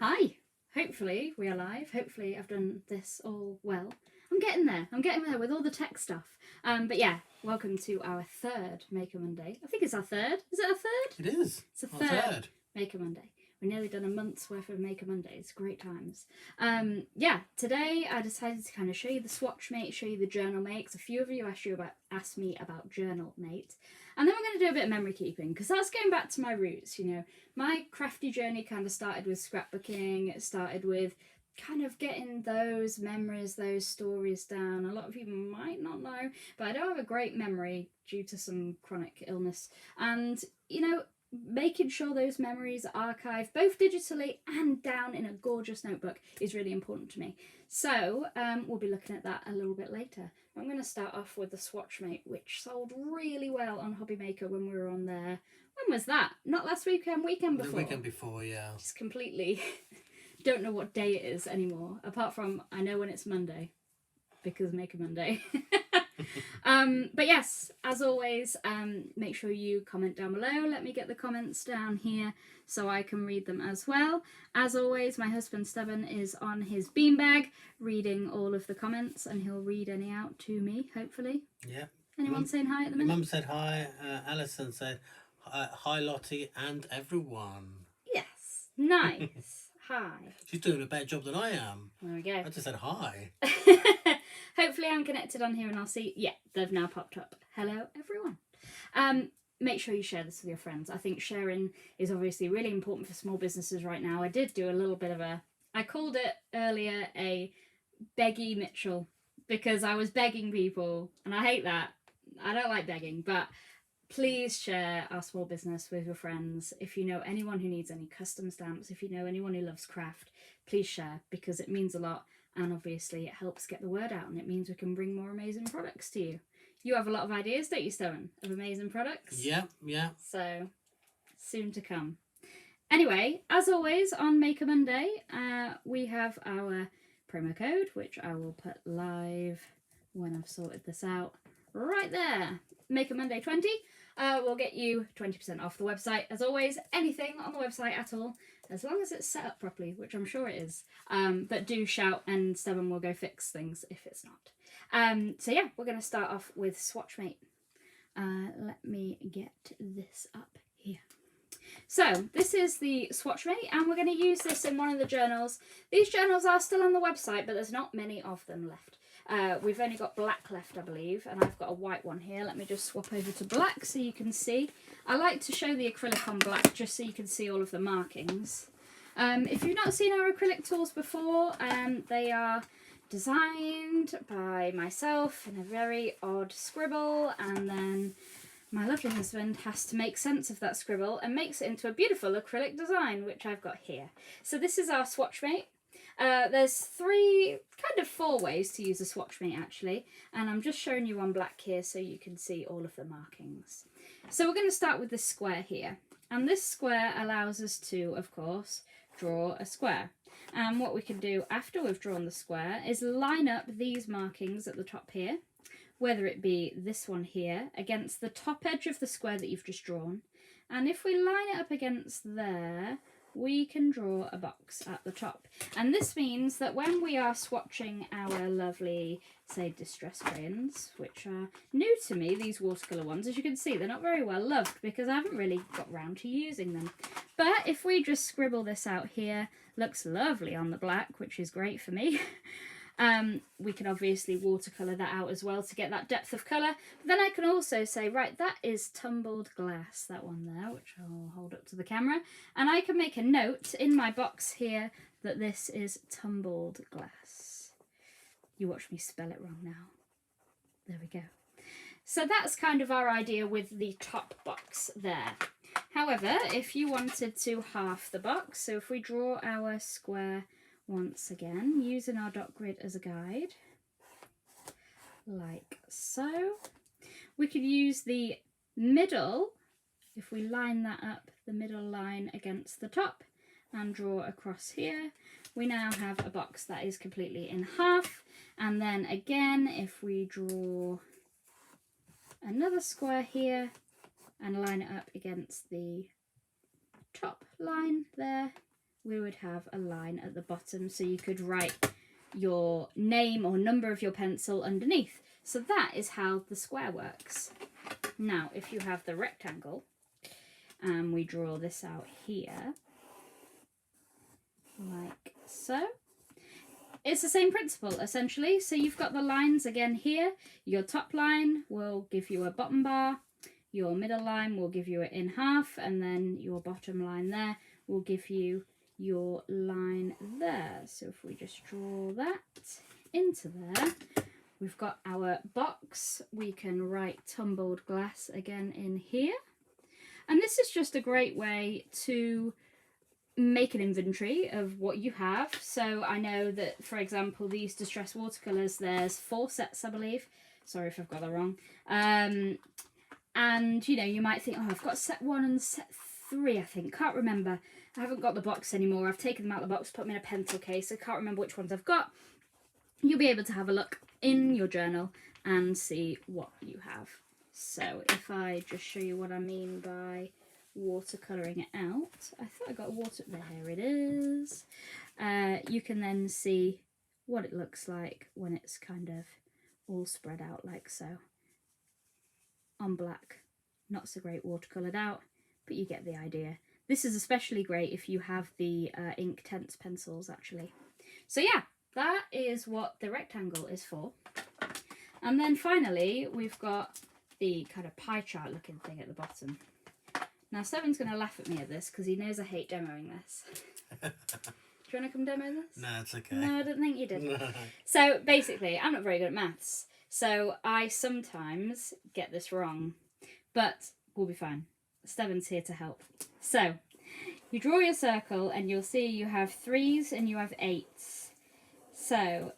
Hi. Hopefully we are live. Hopefully I've done this all well. I'm getting there. I'm getting there with all the tech stuff. But yeah, welcome to our third Maker Monday. I think it's our third. Is it our third? It is. It's a Our third Maker Monday. We've nearly done a month's worth of Maker Mondays. Great times. Yeah, today I decided to kind of show you the Swatch Mate, show you the Journal Mate, because a few of you asked me about Journal Mate. And then we're going to do a bit of memory keeping, because that's going back to my roots, you know. My crafty journey kind of started with scrapbooking. It started with kind of getting those memories, those stories down. A lot of you might not know, but I don't have a great memory due to some chronic illness. And, you know, making sure those memories are archived both digitally and down in a gorgeous notebook is really important to me. So we'll be looking at that a little bit later. I'm going to start off with the Swatch Mate, which sold really well on Hobby Maker when we were on there. When was that? Not last weekend, weekend before. The weekend before, yeah. Just completely don't know what day it is anymore, apart from I know when it's Monday, because Maker Monday. But yes, as always, make sure you comment down below. Let me get the comments down here so I can read them as well. As always, my husband Stubborn is on his beanbag reading all of the comments, and he'll read any out to me, hopefully. Yeah. Anyone saying hi at the minute? Mum said hi. Alison said hi, Lottie, and everyone. Yes. Nice. Hi. She's doing a better job than I am. There we go. I just said hi. Hopefully I'm connected on here and I'll see. Yeah, they've now popped up. Hello, everyone. Make sure you share this with your friends. I think sharing is obviously really important for small businesses right now. I did do a little bit of I called it earlier a beggy Mitchell, because I was begging people, and I hate that. I don't like begging, but please share our small business with your friends. If you know anyone who needs any custom stamps, if you know anyone who loves craft, please share, because it means a lot. And obviously it helps get the word out, and it means we can bring more amazing products to you. You have a lot of ideas, don't you, Stone, of amazing products? Yeah, yeah. So, soon to come. Anyway, as always, on Maker Monday, we have our promo code, which I will put live when I've sorted this out. Right there. Maker Monday 20 will get you 20% off the website. As always, anything on the website at all, as long as it's set up properly, which I'm sure it is. But do shout, and Stubborn will go fix things if it's not. So yeah, we're going to start off with Swatch Mate. Let me get this up here. So this is the Swatch Mate, and we're going to use this in one of the journals. These journals are still on the website, but there's not many of them left. We've only got black left, I believe, and I've got a white one here. Let me just swap over to black so you can see. I like to show the acrylic on black just so you can see all of the markings. If you've not seen our acrylic tools before, they are designed by myself in a very odd scribble, and then my lovely husband has to make sense of that scribble and makes it into a beautiful acrylic design, which I've got here. So this is our Swatch Mate. There's four ways to use a Swatch Mate actually, and I'm just showing you on black here so you can see all of the markings. So we're going to start with this square here, and this square allows us to, of course, draw a square. And what we can do after we've drawn the square is line up these markings at the top here, whether it be this one here, against the top edge of the square that you've just drawn. And if we line it up against there, we can draw a box at the top. And this means that when we are swatching our lovely, say, distress crayons, which are new to me, these watercolour ones, as you can see, they're not very well loved because I haven't really got round to using them. But if we just scribble this out here, looks lovely on the black, which is great for me. We can obviously watercolour that out as well to get that depth of colour. But then I can also say, right, that is tumbled glass, that one there, which I'll hold up to the camera. And I can make a note in my box here that this is tumbled glass. You watch me spell it wrong now. There we go. So that's kind of our idea with the top box there. However, if you wanted to half the box, so if we draw our square once again, using our dot grid as a guide, like so. We could use the middle, if we line that up, the middle line against the top, and draw across here. We now have a box that is completely in half. And then again, if we draw another square here and line it up against the top line there, we would have a line at the bottom, so you could write your name or number of your pencil underneath. So that is how the square works. Now, if you have the rectangle, and we draw this out here, like so, it's the same principle essentially. So you've got the lines again here. Your top line will give you a bottom bar, your middle line will give you it in half, and then your bottom line there will give you your line there. So if we just draw that into there, we've got our box. We can write tumbled glass again in here. And this is just a great way to make an inventory of what you have. So I know that, for example, these distress watercolours, there's 4 sets, I believe. Sorry if I've got that wrong. And, you know, you might think, oh, I've got set 1 and set 3, I think. Can't remember. I haven't got the box anymore. I've taken them out of the box, put them in a pencil case. I can't remember which ones I've got. You'll be able to have a look in your journal and see what you have. So if I just show you what I mean by watercolouring it out. I thought I got water. There it is. You can then see what it looks like when it's kind of all spread out like so. On black, not so great watercoloured out, but you get the idea. This is especially great if you have the Inktense pencils actually. So yeah, that is what the rectangle is for. And then finally, we've got the kind of pie chart looking thing at the bottom. Now, Seven's going to laugh at me at this because he knows I hate demoing this. Do you want to come demo this? No, it's okay. No, I don't think you did. No. So basically, I'm not very good at maths. So I sometimes get this wrong. But we'll be fine. Steven's here to help. So, you draw your circle and you'll see you have 3s and you have 8s. So,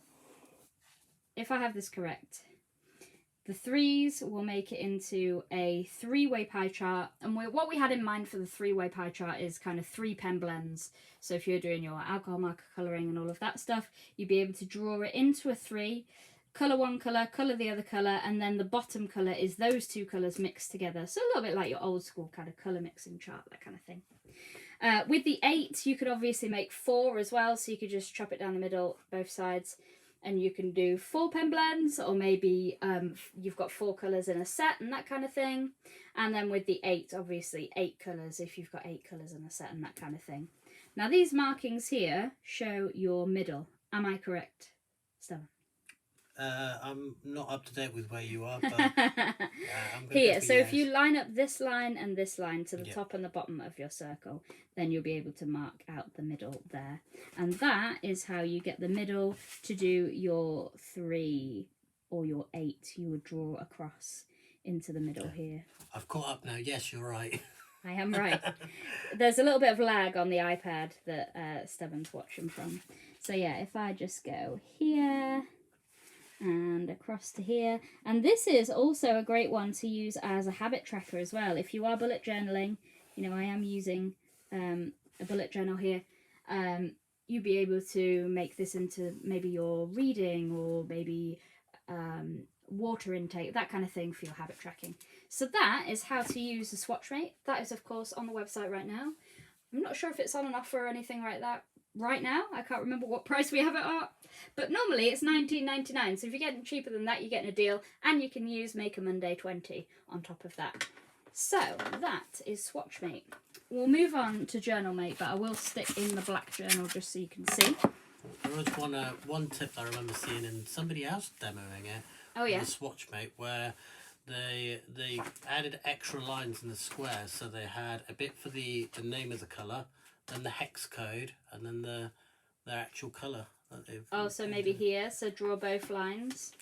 if I have this correct, the 3s will make it into a 3-way pie chart. And what we had in mind for the 3-way pie chart is kind of 3 pen blends. So if you're doing your alcohol marker colouring and all of that stuff, you'd be able to draw it into a 3, colour one colour, colour the other colour, and then the bottom colour is those 2 colours mixed together. So a little bit like your old school kind of colour mixing chart, that kind of thing. With the 8, you could obviously make 4 as well. So you could just chop it down the middle, both sides. And you can do 4 pen blends, or maybe you've got 4 colours in a set and that kind of thing. And then with the 8, obviously 8 colours if you've got 8 colours in a set and that kind of thing. Now these markings here show your middle. Am I correct, Stella? I'm not up to date with where you are, but I'm gonna here, go for so yes. if you line up this line and this line to the Yeah. top and the bottom of your circle, then you'll be able to mark out the middle there. And that is how you get the middle to do your 3 or your 8 you would draw across into the middle here. I've caught up now. Yes, you're right. I am right. There's a little bit of lag on the iPad that Steven's watching from. So yeah, if I just go here and across to here, and this is also a great one to use as a habit tracker as well. If you are bullet journaling, you know, I am using a bullet journal here, you'd be able to make this into maybe your reading or maybe water intake, that kind of thing for your habit tracking. So that is how to use the Swatchmate. That is of course on the website right now. I'm not sure if it's on an offer or anything like that right now. I can't remember what price we have it at, but normally it's $19.99. So if you're getting cheaper than that, you're getting a deal, and you can use Maker Monday 20 on top of that. So that is Swatchmate. We'll move on to Journalmate, but I will stick in the black journal just so you can see. There was one tip I remember seeing in somebody else demoing it. Oh yeah. The Swatchmate, where they added extra lines in the square, so they had a bit for the name of the colour, then the hex code, and then the actual colour that they've. Oh, so maybe here. So draw both lines.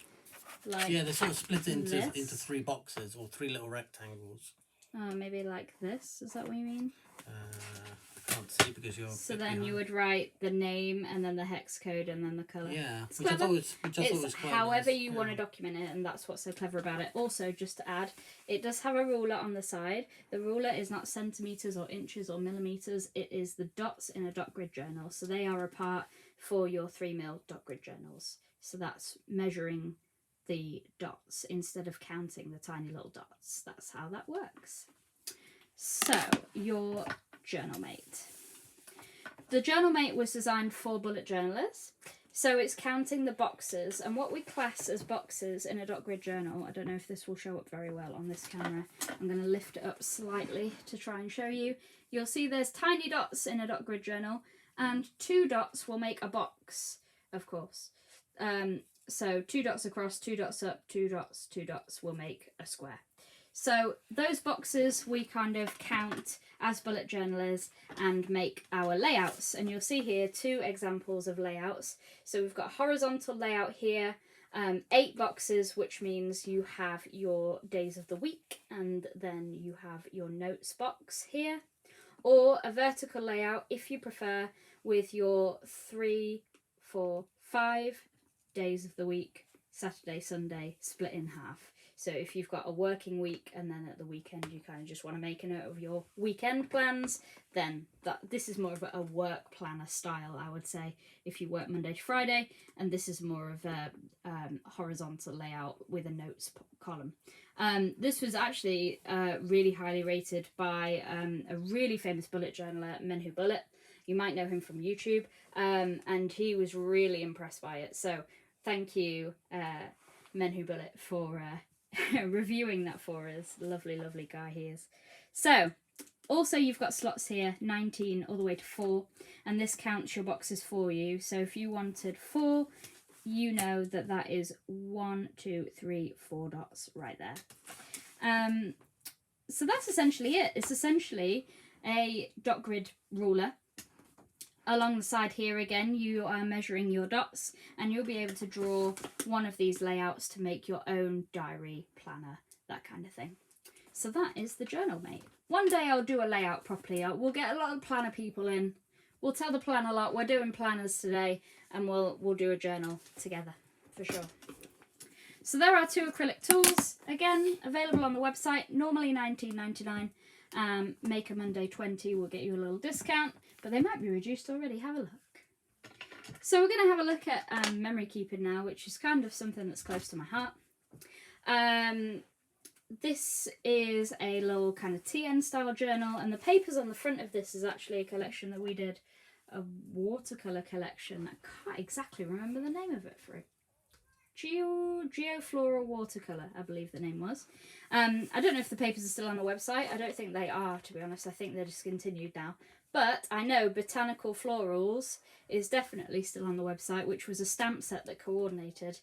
Like Yeah, they sort of split it into this. 3 boxes or 3 little rectangles. Oh, maybe like this. Is that what you mean? I can't see because you're. So then you would write the name and then the hex code and then the colour. Yeah, It's which I clever. thought was It's quite however nice. you want to document it, and that's what's so clever about it. Also, just to add, it does have a ruler on the side. The ruler is not centimetres or inches or millimetres. It is the dots in a dot grid journal. So they are a part for your 3mm dot grid journals. So that's measuring the dots instead of counting the tiny little dots. That's how that works. So, your Journalmate. the Journal Mate was designed for bullet journalists. So it's counting the boxes, and what we class as boxes in a dot grid journal, I don't know if this will show up very well on this camera. I'm going to lift it up slightly to try and show you. You'll see there's tiny dots in a dot grid journal, and 2 dots will make a box, of course. So 2 dots across, 2 dots up, 2 dots will make a square. So those boxes we kind of count as bullet journalers and make our layouts. And you'll see here 2 examples of layouts. So we've got a horizontal layout here, 8 boxes, which means you have your days of the week, and then you have your notes box here. Or a vertical layout, if you prefer, with your 3, 4, 5 days of the week, Saturday, Sunday, split in half. So if you've got a working week and then at the weekend you kind of just want to make a note of your weekend plans, then this is more of a work planner style, I would say, if you work Monday to Friday, and this is more of a horizontal layout with a notes column. This was actually really highly rated by a really famous bullet journaler, Menhu Bullet. You might know him from YouTube, and he was really impressed by it. So thank you, Menhu Bullet, for reviewing that for us. Lovely, lovely guy he is. So also you've got slots here, 19 all the way to 4, and this counts your boxes for you. So if you wanted 4, you know that that is 1, 2, 3, 4 dots right there. So that's essentially it. It's essentially a dot grid ruler. Along the side here again, you are measuring your dots, and you'll be able to draw one of these layouts to make your own diary, planner, that kind of thing. So that is the Journal Mate. One day I'll do a layout properly. We'll get a lot of planner people in. We'll tell the planner lot we're doing planners today, and we'll do a journal together for sure. So there are 2 acrylic tools, again available on the website, normally $19.99. Make a Monday 20 will get you a little discount, but they might be reduced already. Have a look. So we're going to have a look at memory keeping now, which is kind of something that's close to my heart. This is a little kind of TN style journal, and the papers on the front of this is actually a collection that we did, a watercolour collection. I can't exactly remember the name of it for it. Geoflora Watercolour, I believe the name was. I don't know if the papers are still on the website. I don't think they are, to be honest. I think they're discontinued now. But I know Botanical Florals is definitely still on the website, which was a stamp set that coordinated,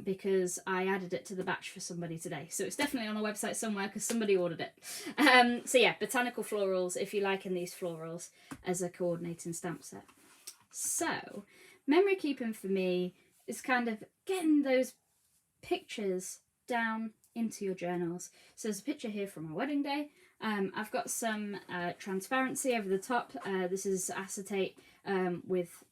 because I added it to the batch for somebody today. So it's definitely on the website somewhere because somebody ordered it. So yeah, Botanical Florals, if you're liking these florals as a coordinating stamp set. So memory keeping for me is kind of getting those pictures down into your journals. So there's a picture here from my wedding day. I've got some transparency over the top. This is acetate with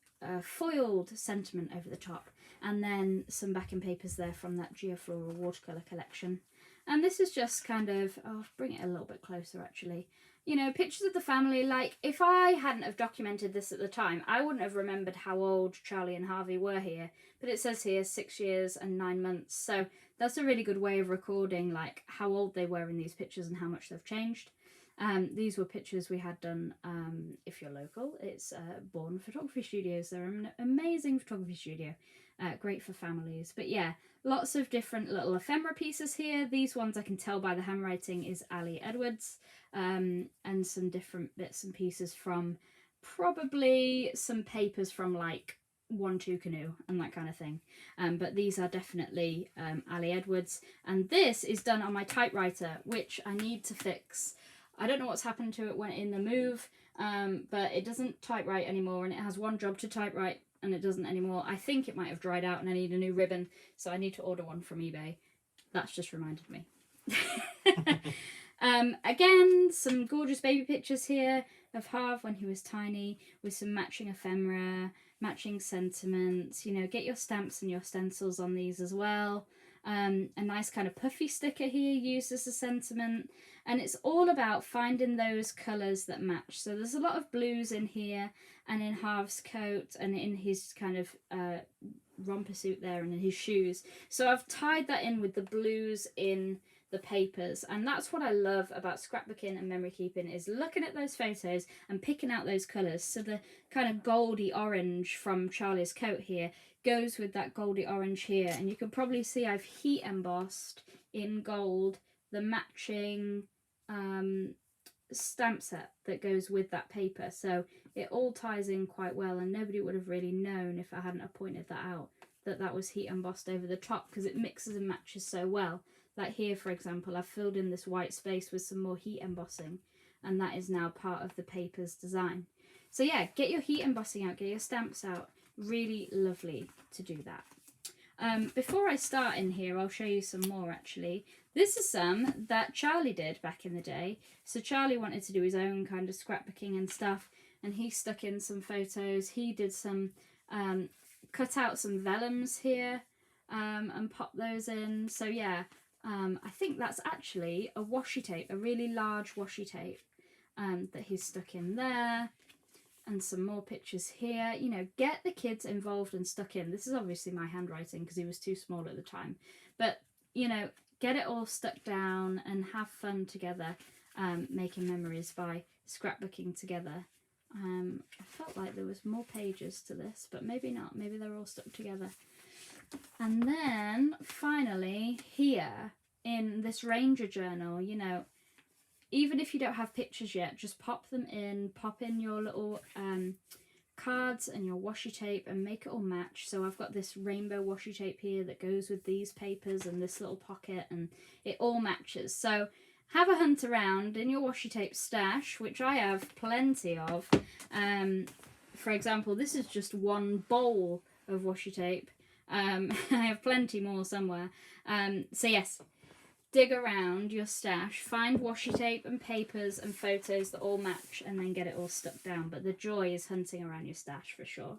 foiled sentiment over the top, and then some backing papers there from that Geoflora watercolour collection. And this is just kind of, I'll bring it a little bit closer actually. You know, pictures of the family. Like, if I hadn't have documented this at the time, I wouldn't have remembered how old Charlie and Harvey were here. But it says here 6 years and 9 months. So that's a really good way of recording, like, how old they were in these pictures and how much they've changed. These were pictures we had done, if you're local. It's Bourne Photography Studios. They're an amazing photography studio. Great for families. But yeah, lots of different little ephemera pieces here. These ones I can tell by the handwriting is Ali Edwards. And some different bits and pieces from probably some papers from like 1-2 Canoe and that kind of thing. But these are definitely Ali Edwards. And this is done on my typewriter, which I need to fix. I don't know what's happened to it when in the move, but it doesn't typewrite anymore, and it has one job to typewrite and it doesn't anymore. I think it might have dried out and I need a new ribbon, so I need to order one from eBay. That's just reminded me. Again, some gorgeous baby pictures here of Harv when he was tiny, with some matching ephemera, matching sentiments. You know, get your stamps and your stencils on these as well. A nice kind of puffy sticker here used as a sentiment. And it's all about finding those colours that match. So there's a lot of blues in here, and in Harv's coat, and in his kind of romper suit there, and in his shoes. So I've tied that in with the blues in the papers. And that's what I love about scrapbooking and memory keeping, is looking at those photos and picking out those colours. So the kind of goldy orange from Charlie's coat here goes with that goldy orange here, and you can probably see I've heat embossed in gold the matching stamp set that goes with that paper, so it all ties in quite well, and nobody would have really known if I hadn't have pointed that out, that that was heat embossed over the top, because it mixes and matches so well. Like here, for example, I've filled in this white space with some more heat embossing, and that is now part of the paper's design. So yeah, get your heat embossing out, get your stamps out. Really lovely to do that. Before I start in here, I'll show you some more actually. This is some that Charlie did back in the day. So Charlie wanted to do his own kind of scrapbooking and stuff, and he stuck in some photos. He did some, cut out some vellums here and popped those in. So yeah, I think that's actually a washi tape, a really large washi tape that he's stuck in there. And some more pictures here. You know, get the kids involved and stuck in. This is obviously my handwriting because he was too small at the time. But, you know, get it all stuck down and have fun together, making memories by scrapbooking together. I felt like there was more pages to this, but maybe not. Maybe they're all stuck together. And then, finally, here in this Ranger journal, you know, even if you don't have pictures yet, just pop them in, pop in your little cards and your washi tape and make it all match. So I've got this rainbow washi tape here that goes with these papers and this little pocket, and it all matches. So have a hunt around in your washi tape stash, which I have plenty of. For example, this is just one bowl of washi tape. I have plenty more somewhere. So yes, dig around your stash, find washi tape and papers and photos that all match, and then get it all stuck down. But the joy is hunting around your stash for sure.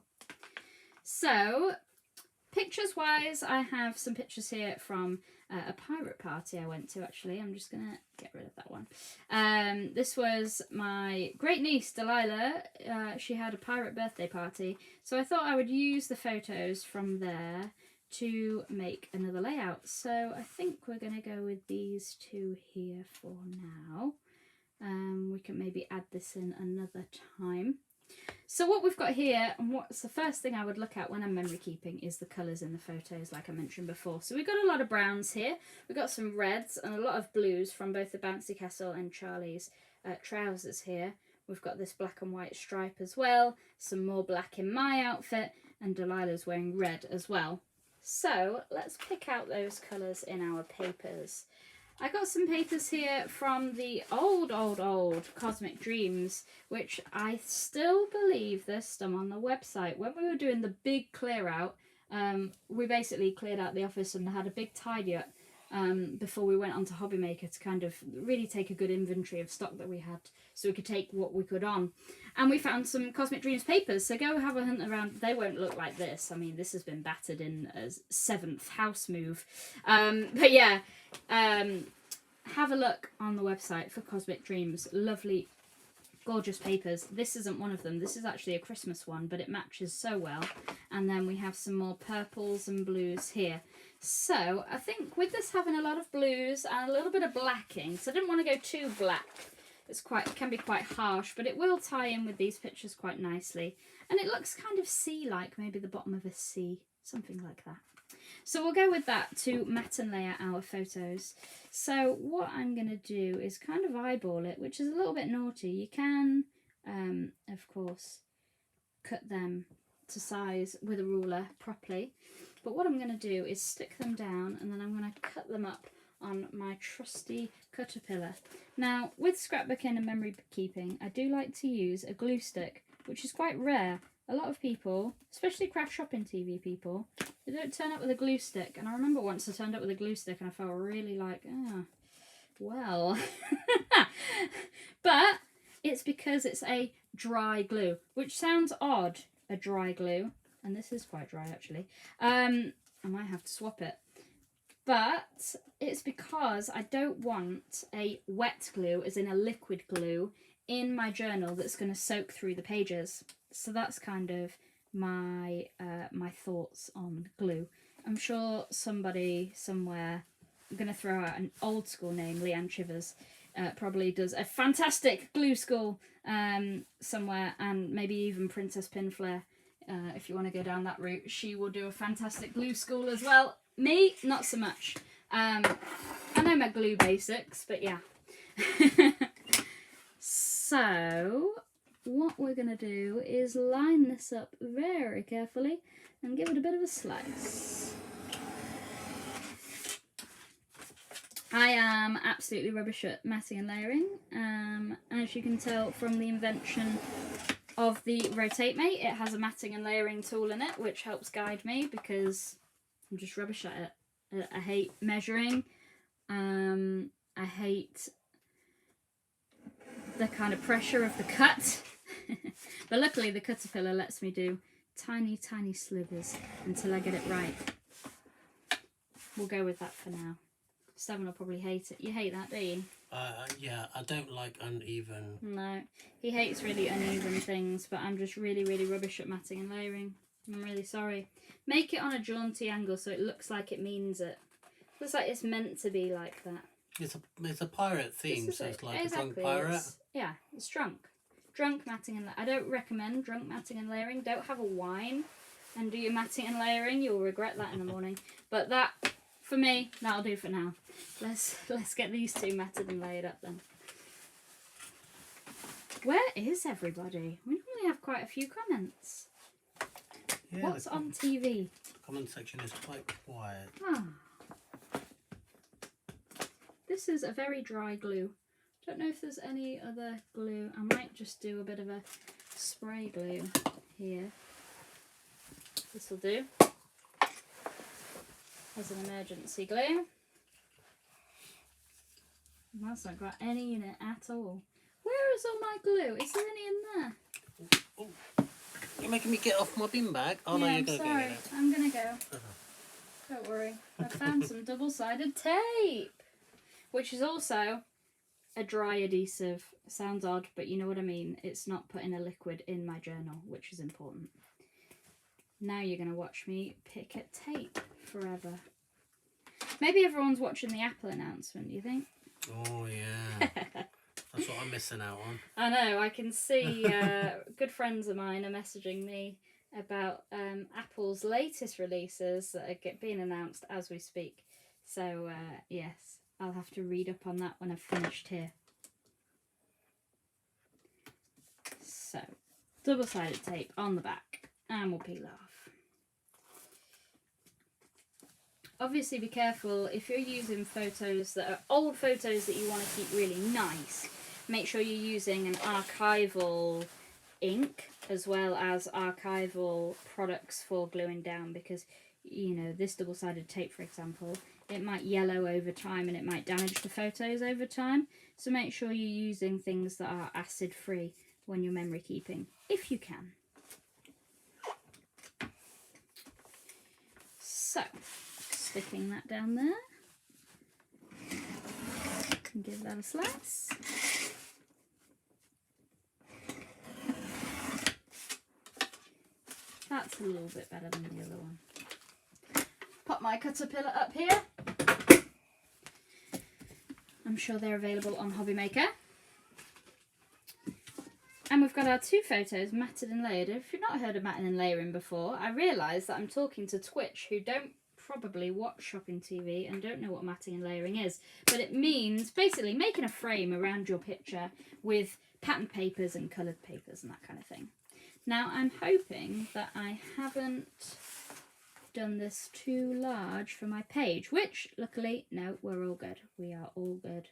So, pictures wise, I have some pictures here from a pirate party I went to actually. I'm just going to get rid of that one. This was my great niece Delilah. She had a pirate birthday party, so I thought I would use the photos from there to make another layout. So I think we're going to go with these two here for now. We can maybe add this in another time. So what we've got here, and what's the first thing I would look at when I'm memory keeping, is the colours in the photos, like I mentioned before. So we've got a lot of browns here, we've got some reds and a lot of blues from both the Bouncy Castle and Charlie's trousers here. We've got this black and white stripe as well, some more black in my outfit, and Delilah's wearing red as well. So let's pick out those colours in our papers. I got some papers here from the old Cosmic Dreams, which I still believe there's some on the website. When we were doing the big clear out, we basically cleared out the office and had a big tidy up before we went on to Hobby Maker to kind of really take a good inventory of stock that we had, so we could take what we could on. And we found some Cosmic Dreams papers, so go have a hunt around. They won't look like this. I mean, this has been battered in a 7th house move. But yeah, have a look on the website for Cosmic Dreams. Lovely, gorgeous papers. This isn't one of them. This is actually a Christmas one, but it matches so well. And then we have some more purples and blues here. So I think with this having a lot of blues and a little bit of blacking, so I didn't want to go too black. It can be quite harsh, but it will tie in with these pictures quite nicely. And it looks kind of sea-like, maybe the bottom of a sea, something like that. So we'll go with that to matte and layer our photos. So what I'm going to do is kind of eyeball it, which is a little bit naughty. You can, of course, cut them to size with a ruler properly. But what I'm going to do is stick them down, and then I'm going to cut them up on my trusty Cutterpillar. Now, with scrapbooking and memory keeping, I do like to use a glue stick, which is quite rare. A lot of people, especially Craft Shopping TV people, they don't turn up with a glue stick. And I remember once I turned up with a glue stick and I felt really like, well. But it's because it's a dry glue, which sounds odd, a dry glue. And this is quite dry actually. I might have to swap it. But it's because I don't want a wet glue, as in a liquid glue, in my journal that's going to soak through the pages. So that's kind of my my thoughts on glue. I'm sure somebody somewhere I'm going to throw out an old school name, Leanne Chivers. Probably does a fantastic glue school somewhere, and maybe even Princess Pinflare. If you want to go down that route, she will do a fantastic glue school as well. Me, not so much. I know my glue basics, but yeah. So, what we're going to do is line this up very carefully and give it a bit of a slice. I am absolutely rubbish at matting and layering. As you can tell from the invention of the Rotate Mate, it has a matting and layering tool in it, which helps guide me because I'm just rubbish at it. I hate measuring. I hate the kind of pressure of the cut. But luckily the Caterpillar lets me do tiny, tiny slivers until I get it right. We'll go with that for now. Stephen will probably hate it. You hate that, do you? Yeah, I don't like uneven. No, he hates really uneven things, but I'm just really, really rubbish at matting and layering. I'm really sorry. Make it on a jaunty angle so it looks like it means it. Looks like it's meant to be like that. It's a pirate theme, so it's like exactly. a drunk pirate. It's drunk. Drunk matting and I don't recommend drunk matting and layering. Don't have a wine and do your matting and layering. You'll regret that in the morning. But that, for me, that'll do for now. Let's get these two matted and layered up then. Where is everybody? We normally have quite a few comments. Yeah, What's on TV? The comment section is quite quiet. Ah. This is a very dry glue. Don't know if there's any other glue. I might just do a bit of a spray glue here. This will do. As an emergency glue. That's not got any in it at all. Where is all my glue? Is there any in there? Oh, you're making me get off my bin bag. Oh no, yeah, you're I'm going to sorry. get it. I'm gonna go. Don't worry. I found some double-sided tape, which is also a dry adhesive. Sounds odd, but you know what I mean. It's not putting a liquid in my journal, which is important. Now you're going to watch me pick at tape forever. Maybe everyone's watching the Apple announcement, do you think? Oh yeah. That's what I'm missing out on. I know, I can see good friends of mine are messaging me about Apple's latest releases that are being announced as we speak. So, yes, I'll have to read up on that when I've finished here. So, double-sided tape on the back, and we'll peel off. Obviously be careful if you're using photos that are old photos that you want to keep really nice. Make sure you're using an archival ink as well as archival products for gluing down, because you know this double-sided tape, for example, it might yellow over time and it might damage the photos over time. So make sure you're using things that are acid free when you're memory keeping, if you can. So sticking that down there and give that a slice. That's a little bit better than the other one. Pop my Caterpillar up here. I'm sure they're available on Hobby Maker. And we've got our two photos matted and layered. If you've not heard of matting and layering before, I realise that I'm talking to Twitch, who don't probably watch Shopping TV and don't know what matting and layering is. But it means basically making a frame around your picture with patterned papers and coloured papers and that kind of thing. Now I'm hoping that I haven't done this too large for my page, which luckily, no, we're all good. We are all good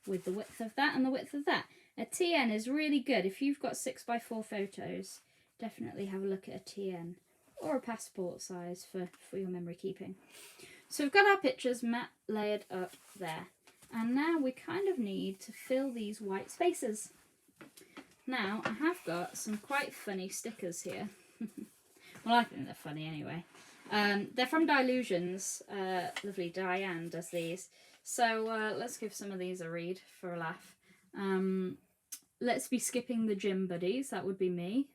with the width of that and the width of that. A TN is really good. If you've got 6x4 photos, definitely have a look at a TN or a passport size for your memory keeping. So we've got our pictures matte layered up there. And now we kind of need to fill these white spaces. Now, I have got some quite funny stickers here. Well, I think they're funny anyway. They're from Dylusions. Lovely Diane does these. So let's give some of these a read for a laugh. Let's be skipping the gym buddies. That would be me.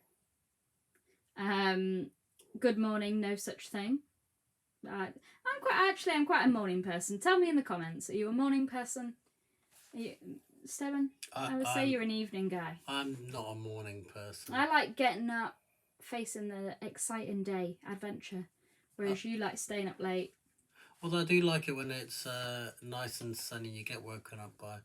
Good morning, no such thing. I'm I'm quite a morning person. Tell me in the comments. Are you a morning person? Are you, Stephen? I would say you're an evening guy. I'm not a morning person. I like getting up, facing the exciting day, adventure, whereas you like staying up late. Although I do like it when it's nice and sunny. You get woken up by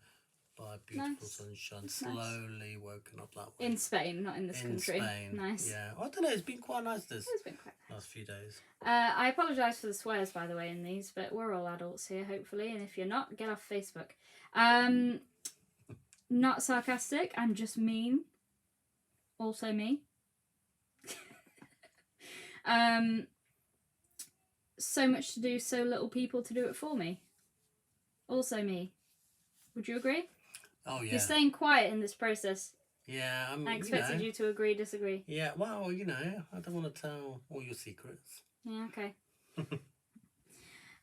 beautiful sunshine. That's slowly woken up that way. In Spain, not in this country. In Spain. Nice. Yeah. I don't know. It's been quite nice this It's been quite last few days. I apologise for the swears, by the way, in these, but we're all adults here, hopefully, and if you're not, get off Facebook. Not sarcastic, I'm just mean. Also me. So much to do, so little people to do it for me. Also me. Would you agree? Oh, yeah. You're staying quiet in this process. Yeah, I expected you to agree, disagree. Yeah, well, I don't want to tell all your secrets. Yeah, okay.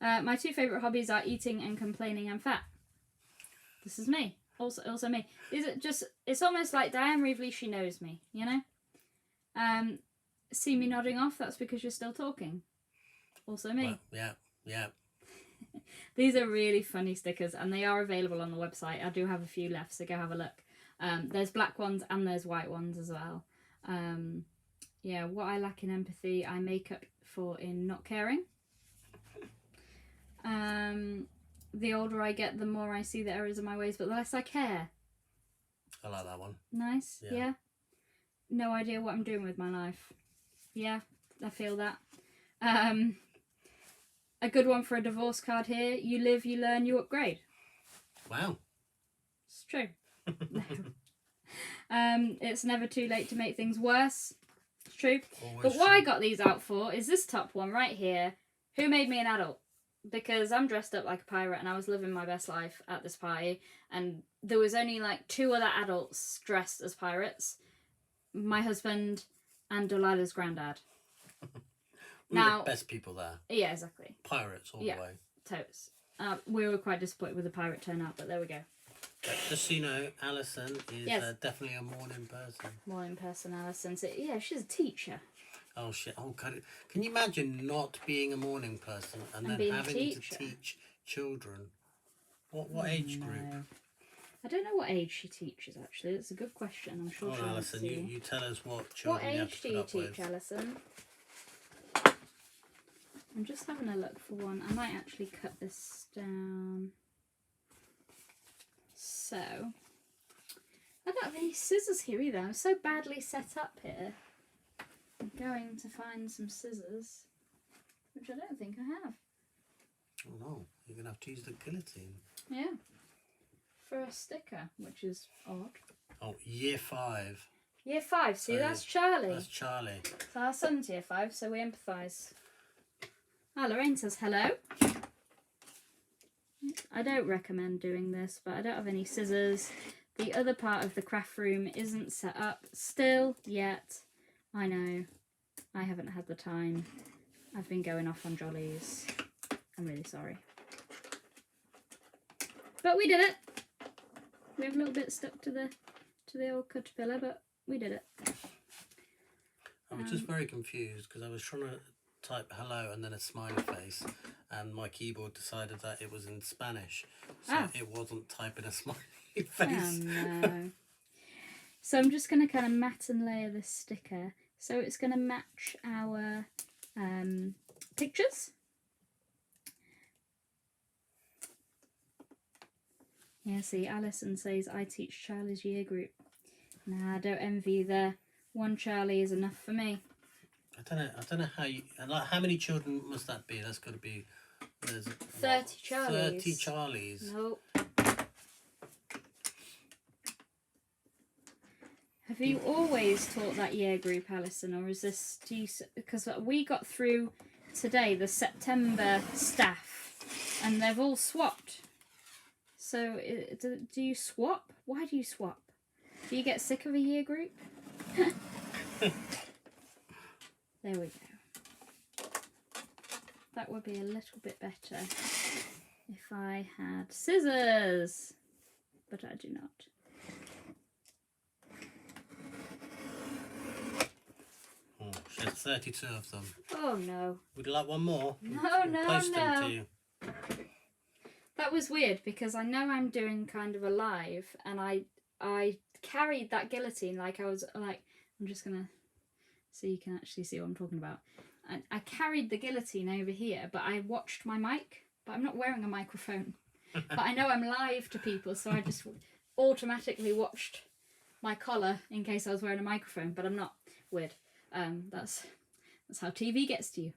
My two favourite hobbies are eating and complaining I'm fat. This is me. Also me. It's almost like Diane Reevely, she knows me, you know? See me nodding off, that's because you're still talking. Also me. Well, yeah. These are really funny stickers and they are available on the website. I do have a few left, so go have a look. There's black ones and there's white ones as well. Yeah, what I lack in empathy, I make up for in not caring. The older I get, the more I see the errors of my ways, but the less I care. I like that one. Nice, yeah. No idea what I'm doing with my life. Yeah, I feel that. A good one for a divorce card here. You live, you learn, you upgrade. Wow. It's true. It's never too late to make things worse. It's true. Always But what true. I got these out for is this top one right here. Who made me an adult? Because I'm dressed up like a pirate and I was living my best life at this party, and there was only like 2 other adults dressed as pirates. My husband and Delilah's granddad. We were the best people there. Yeah, exactly. Pirates all the way. Totes. We were quite disappointed with the pirate turnout, but there we go. Just so you know, Alison is definitely a morning person. Morning person, Alison. So, yeah, she's a teacher. Oh, shit. Oh, God. Can you imagine not being a morning person and then having to teach children? What age group? No. I don't know what age she teaches, actually. It's a good question. I'm sure she'll Alison, answer you tell us what children What you have age to do put you up teach, with. Alison? I'm just having a look for one. I might actually cut this down. So, I don't have any scissors here either. I'm so badly set up here. I'm going to find some scissors, which I don't think I have. Oh, no. You're going to have to use the guillotine. Yeah. For a sticker, which is odd. Oh, year 5. Year 5, see, So that's Charlie. That's Charlie. So our son's year 5, so we empathise. Ah, Lorraine says hello. I don't recommend doing this, but I don't have any scissors. The other part of the craft room isn't set up still yet. I know. I haven't had the time. I've been going off on jollies. I'm really sorry. But we did it. We have a little bit stuck to the old caterpillar, but we did it. I was just very confused because I was trying to type hello and then a smiley face, and my keyboard decided that it was in Spanish, so it wasn't typing a smiley face. Oh no. So I'm just going to kind of mat and layer this sticker so it's going to match our pictures. Yeah, see, Alison says I teach Charlie's year group. Nah, don't envy the one Charlie is enough for me. I don't know how you, and like, how many children must that be? That's got to be 30 Charlies. 30 Charlies. Nope. Have you always taught that year group, Alison, or is this because we got through today the September staff and they've all swapped. So do you swap? Why do you swap? Do you get sick of a year group? There we go. That would be a little bit better if I had scissors, but I do not. Oh, she has 32 of them. Oh no. Would you like one more? No, We'll no, post them no. to you. That was weird because I know I'm doing kind of a live, and I carried that guillotine like I was like, I'm just gonna so you can actually see what I'm talking about. I carried the guillotine over here, but I watched my mic, but I'm not wearing a microphone. But I know I'm live to people, so I just automatically watched my collar in case I was wearing a microphone, but I'm not. Weird. That's how TV gets to you.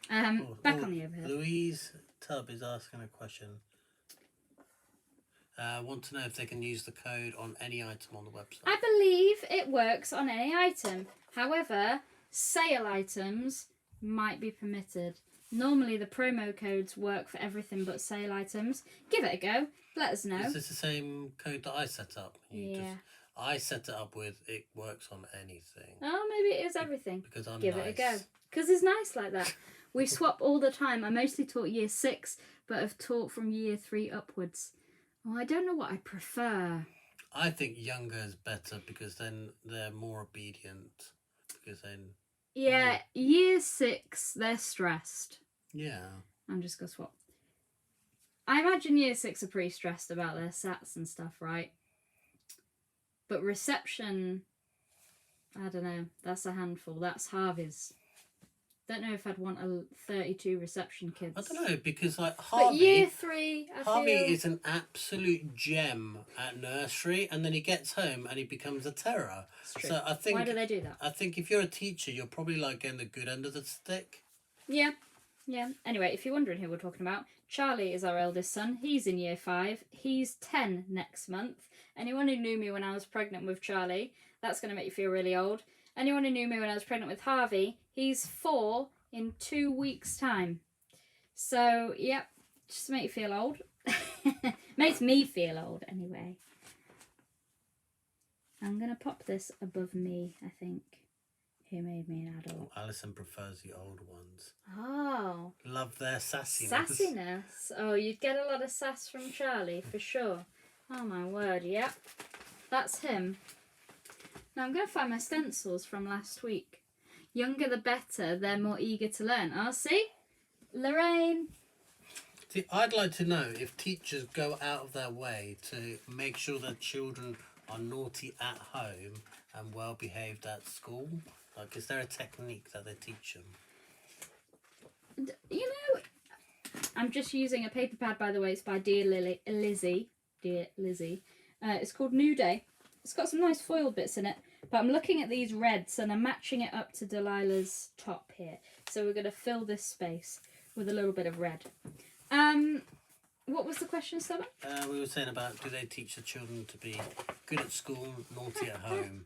Back on the overhead. Louise Tubb is asking a question. Want to know if they can use the code on any item on the website. I believe it works on any item. However, sale items might be permitted. Normally the promo codes work for everything but sale items. Give it a go. Let us know. Is this the same code that I set up? Yeah. I set it up with it works on anything. Oh, maybe it is everything. Because I'm Give nice. it a go. Because it's nice like that. We swap all the time. I mostly taught year 6, but I've taught from year 3 upwards. Oh, I don't know what I prefer. I think younger is better because then they're more obedient. Because then... Yeah, year 6, they're stressed. Yeah. I'm just going to swap. I imagine year 6 are pretty stressed about their SATs and stuff, right? But reception, I don't know. That's a handful. That's Harvey's. Don't know if I'd want a 32 reception kids. I don't know, because like But year 3, Harvey I feel... is an absolute gem at nursery, and then he gets home and he becomes a terror. It's true. So I think... Why do they do that? I think if you're a teacher, you're probably like getting the good end of the stick. Yeah. Anyway, if you're wondering who we're talking about, Charlie is our eldest son. He's in year 5. He's 10 next month. Anyone who knew me when I was pregnant with Charlie, that's going to make you feel really old. Anyone who knew me when I was pregnant with Harvey, he's 4 in 2 weeks' time. So, yep, just to make you feel old. Makes me feel old, anyway. I'm going to pop this above me, I think. Who made me an adult? Alison prefers the old ones. Oh. Love their sassiness. Sassiness. Oh, you'd get a lot of sass from Charlie, for sure. Oh, my word, yep. That's him. Now, I'm going to find my stencils from last week. Younger the better, they're more eager to learn. Oh, see? Lorraine. See, I'd like to know if teachers go out of their way to make sure their children are naughty at home and well behaved at school. Like, is there a technique that they teach them? You know, I'm just using a paper pad, by the way. It's by Dear Lizzie. Dear Lizzie. It's called New Day. It's got some nice foiled bits in it. But I'm looking at these reds and I'm matching it up to Delilah's top here. So we're going to fill this space with a little bit of red. What was the question, Stella? We were saying about, do they teach the children to be good at school, naughty at home?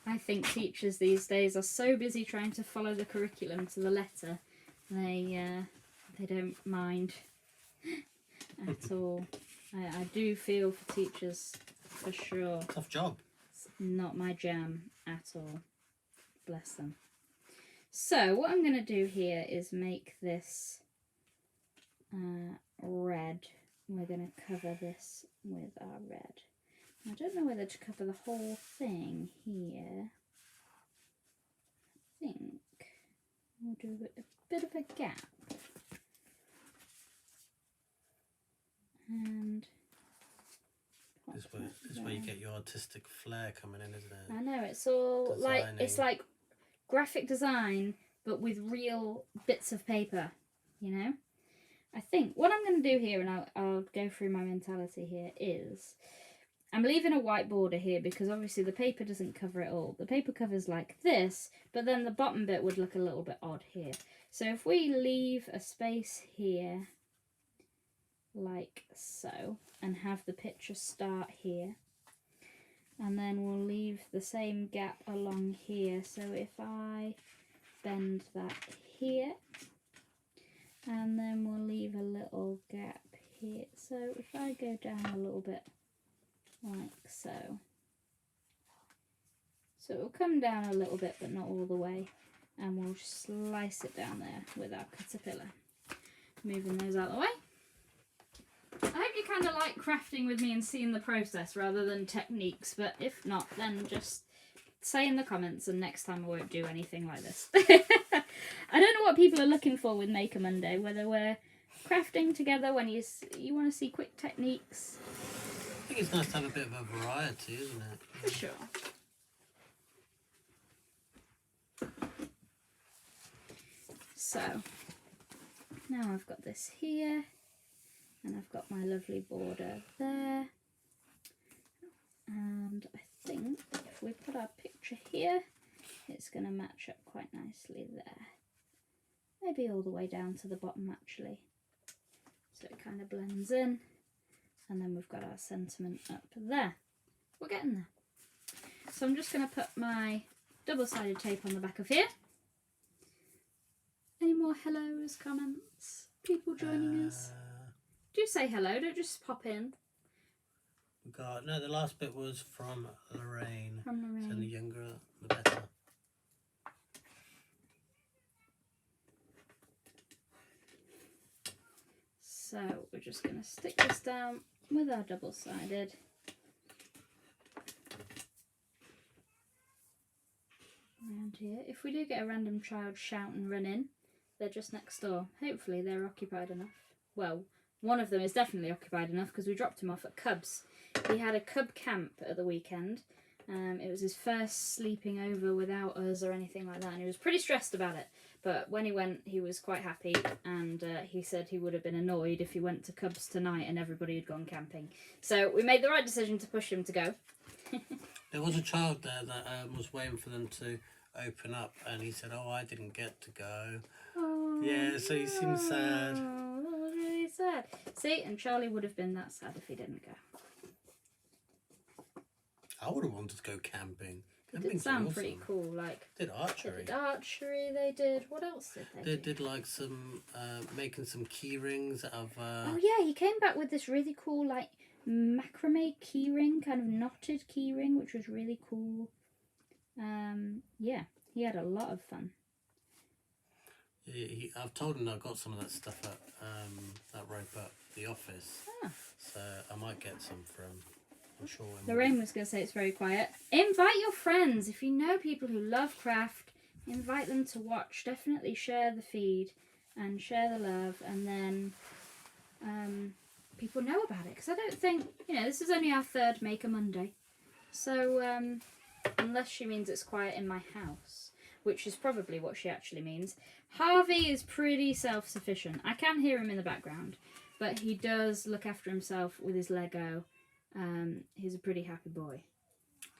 I think teachers these days are so busy trying to follow the curriculum to the letter, they don't mind at all. I do feel for teachers, for sure. Tough job. It's not my jam at all. Bless them. So what I'm going to do here is make this red. We're going to cover this with our red. I don't know whether to cover the whole thing here. I think we'll do a bit of a gap. And This is where you get your artistic flair coming in, isn't it? I know, it's all it's like graphic design but with real bits of paper, you know? I think what I'm going to do here, and I'll go through my mentality here, is I'm leaving a white border here because obviously the paper doesn't cover it all. The paper covers like this, but then the bottom bit would look a little bit odd here. So if we leave a space here, like so, and have the picture start here, and then we'll leave the same gap along here. So if I bend that here, and then we'll leave a little gap here. So if I go down a little bit like so. So it will come down a little bit but not all the way, and we'll slice it down there with our caterpillar. Moving those out of the way. I hope you kind of like crafting with me and seeing the process rather than techniques, but if not, then just say in the comments, and next time I won't do anything like this. I don't know what people are looking for with Maker Monday, whether we're crafting together when you want to see quick techniques. I think it's nice to have a bit of a variety, isn't it? For sure. So, now I've got this here, and I've got my lovely border there. And I think if we put our picture here, it's going to match up quite nicely there. Maybe all the way down to the bottom actually. So it kind of blends in. And then we've got our sentiment up there. We're getting there. So I'm just going to put my double-sided tape on the back of here. Any more hellos, comments, people joining us? Do say hello, don't just pop in. No, the last bit was from Lorraine. From Lorraine. So the younger, the better. So we're just going to stick this down with our double-sided. Around here. If we do get a random child shout and run in, they're just next door. Hopefully they're occupied enough. Well, one of them is definitely occupied enough because we dropped him off at Cubs. He had a cub camp at the weekend. It was his first sleeping over without us or anything like that, and he was pretty stressed about it. But when he went, he was quite happy, and he said he would have been annoyed if he went to Cubs tonight and everybody had gone camping. So we made the right decision to push him to go. There was a child there that was waiting for them to open up, and he said, "Oh, I didn't get to go." Oh, Yeah, so he seemed sad. Oh, that was really sad. See, and Charlie would have been that sad if he didn't go. I would have wanted to go camping. It did sound pretty cool. Like did archery. They did archery. They did. What else did they? They did like some making some key rings out of. Oh yeah, he came back with this really cool like macrame key ring, kind of knotted key ring, which was really cool. Yeah, he had a lot of fun. I've told him I got some of that stuff at that rope at the office, so I might get some from. I'm sure. Lorraine was going to say it's very quiet. Invite your friends. If you know people who love craft, invite them to watch. Definitely share the feed and share the love, and then people know about it. Because I don't think, this is only our third Maker Monday. So unless she means it's quiet in my house, which is probably what she actually means. Harvey is pretty self-sufficient. I can hear him in the background, but he does look after himself with his Lego. He's a pretty happy boy.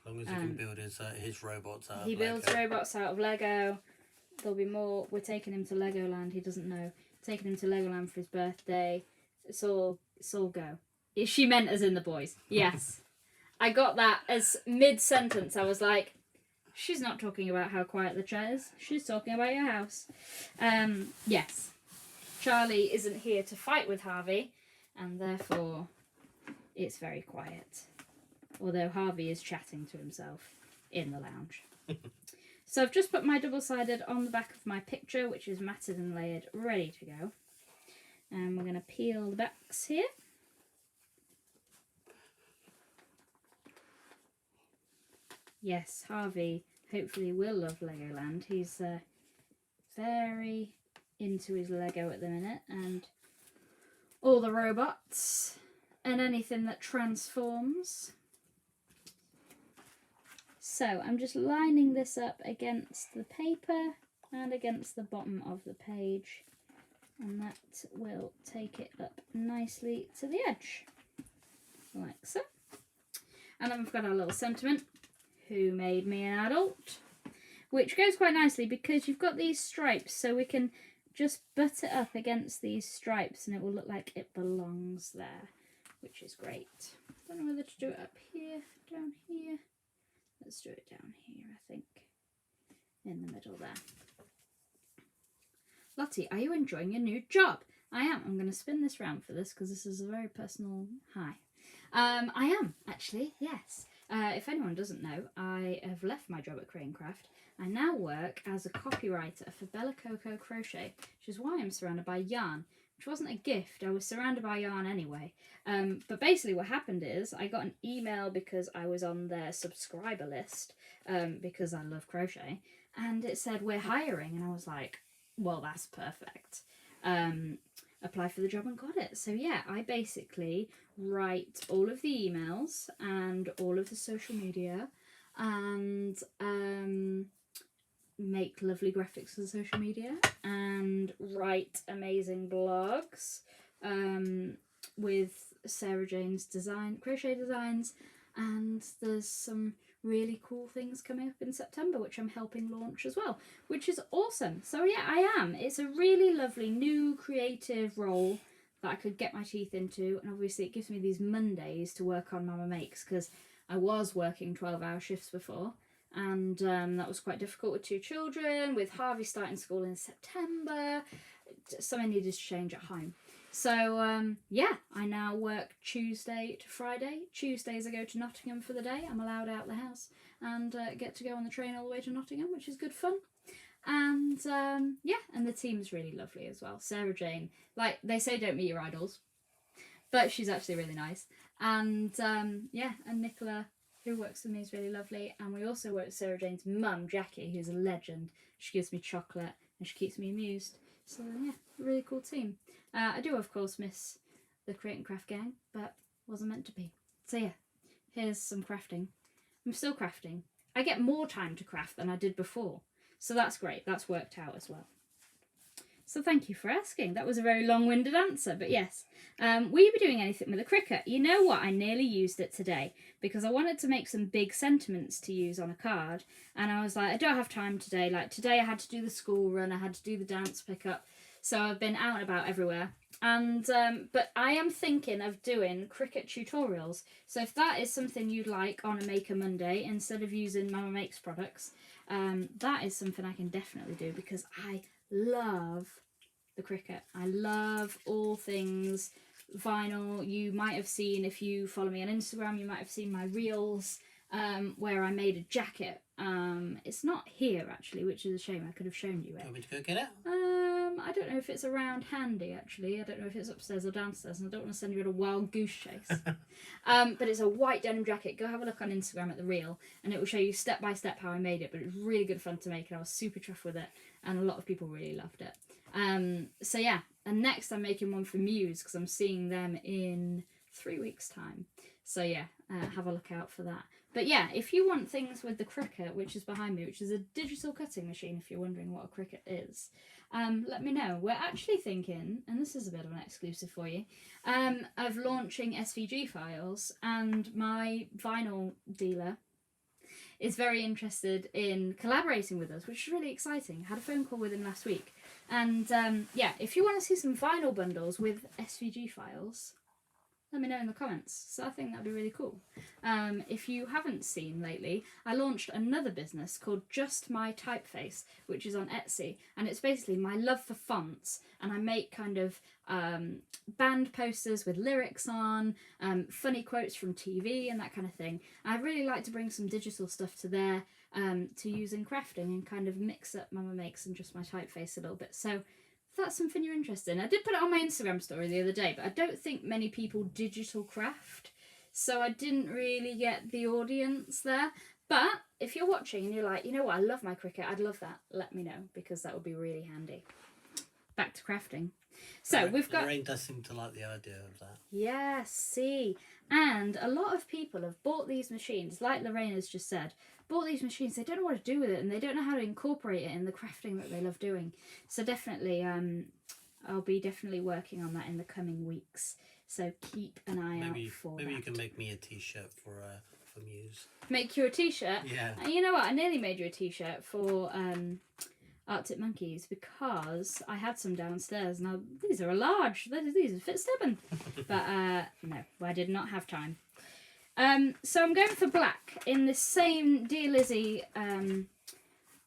As long as he can build his robots out of Lego. He builds robots out of Lego. There'll be more. We're taking him to Legoland. He doesn't know. Taking him to Legoland for his birthday. It's all go. She meant as in the boys. Yes. I got that as mid-sentence. I was like, she's not talking about how quiet the chair is. She's talking about your house. Yes. Charlie isn't here to fight with Harvey, and therefore it's very quiet. Although Harvey is chatting to himself in the lounge. So I've just put my double-sided on the back of my picture, which is matted and layered, ready to go. And we're going to peel the backs here. Yes, Harvey hopefully will love Legoland. He's very into his Lego at the minute, and all the robots and anything that transforms. So I'm just lining this up against the paper and against the bottom of the page, and that will take it up nicely to the edge, like so. And then we've got our little sentiment, who made me an adult, which goes quite nicely because you've got these stripes, so we can just butt it up against these stripes and it will look like it belongs there, which is great. I don't know whether to do it up here, down here. Let's do it down here, I think, in the middle there. Lottie, are you enjoying your new job? I am. I'm going to spin this round for this because this is a very personal hi. I am, actually, yes. If anyone doesn't know, I have left my job at Crane Craft. I now work as a copywriter for Bella Coco Crochet, which is why I'm surrounded by yarn, which wasn't a gift. I was surrounded by yarn anyway. But basically what happened is I got an email because I was on their subscriber list, because I love crochet, and it said we're hiring, and I was like, well, that's perfect. Apply for the job and got it. So yeah, I basically write all of the emails and all of the social media, and make lovely graphics for the social media, and write amazing blogs with Sarah Jane's crochet designs, and there's some really cool things coming up in September which I'm helping launch as well, which is awesome. So yeah, I am. It's a really lovely new creative role that I could get my teeth into, and obviously it gives me these Mondays to work on Mama Makes, because I was working 12-hour shifts before, and that was quite difficult with 2 children, with Harvey starting school in September. Something needed to change at home. So yeah, I now work Tuesday to Friday. Tuesdays I go to Nottingham for the day. I'm allowed out the house, and get to go on the train all the way to Nottingham, which is good fun. And yeah, and the team's really lovely as well. Sarah Jane, like they say, don't meet your idols, but she's actually really nice. And yeah, and Nicola, who works with me, is really lovely. And we also work with Sarah Jane's mum, Jackie, who's a legend. She gives me chocolate and she keeps me amused. So yeah, really cool team. I do of course miss the Create and Craft gang, but wasn't meant to be. So yeah, here's some crafting. I'm still crafting. I get more time to craft than I did before, so that's great. That's worked out as well. So thank you for asking. That was a very long-winded answer, but yes. Will you be doing anything with a Cricut? You know what? I nearly used it today because I wanted to make some big sentiments to use on a card, and I was like, I don't have time today. Like today I had to do the school run, I had to do the dance pickup, so I've been out and about everywhere. And but I am thinking of doing Cricut tutorials. So if that is something you'd like on a Maker Monday, instead of using Mama Makes products, that is something I can definitely do, because I love the Cricut. I love all things vinyl. You might have seen, if you follow me on Instagram, you might have seen my reels where I made a jacket. It's not here actually, which is a shame. I could have shown you it. Do you want me to go get it? I don't know if it's around handy actually. I don't know if it's upstairs or downstairs, and I don't want to send you on a wild goose chase. But it's a white denim jacket. Go have a look on Instagram at the reel, and it will show you step by step how I made it. But it was really good fun to make, and I was super chuffed with it, and a lot of people really loved it. So yeah, and next I'm making one for Muse, because I'm seeing them in 3 weeks time. So yeah, have a look out for that. But yeah, if you want things with the Cricut, which is behind me, which is a digital cutting machine, if you're wondering what a Cricut is, let me know. We're actually thinking, and this is a bit of an exclusive for you, of launching SVG files, and my vinyl dealer is very interested in collaborating with us, which is really exciting. I had a phone call with him last week. And yeah, if you want to see some vinyl bundles with SVG files, let me know in the comments. So I think that'd be really cool. If you haven't seen lately, I launched another business called Just My Typeface, which is on Etsy, and it's basically my love for fonts, and I make kind of band posters with lyrics on, funny quotes from TV and that kind of thing. I'd really like to bring some digital stuff to there to use in crafting, and kind of mix up Mama Makes and Just My Typeface a little bit. So if that's something you're interested in. I did put it on my Instagram story the other day, but I don't think many people digital craft, so I didn't really get the audience there. But if you're watching and you're like, you know what, I love my Cricut, I'd love that, let me know, because that would be really handy. Back to crafting. So we've got... Lorraine does seem to like the idea of that. Yes, see. And a lot of people have bought these machines, like Lorraine has just said, bought these machines, they don't know what to do with it, and they don't know how to incorporate it in the crafting that they love doing. So definitely, I'll be definitely working on that in the coming weeks. So keep an eye out for that. Maybe you can make me a t-shirt for Muse. Make you a t-shirt? Yeah. And you know what, I nearly made you a t-shirt for Arctic Monkeys, because I had some downstairs. Now, these are a large, these are fit stubborn. But no, I did not have time. So I'm going for black in this same Dear Lizzie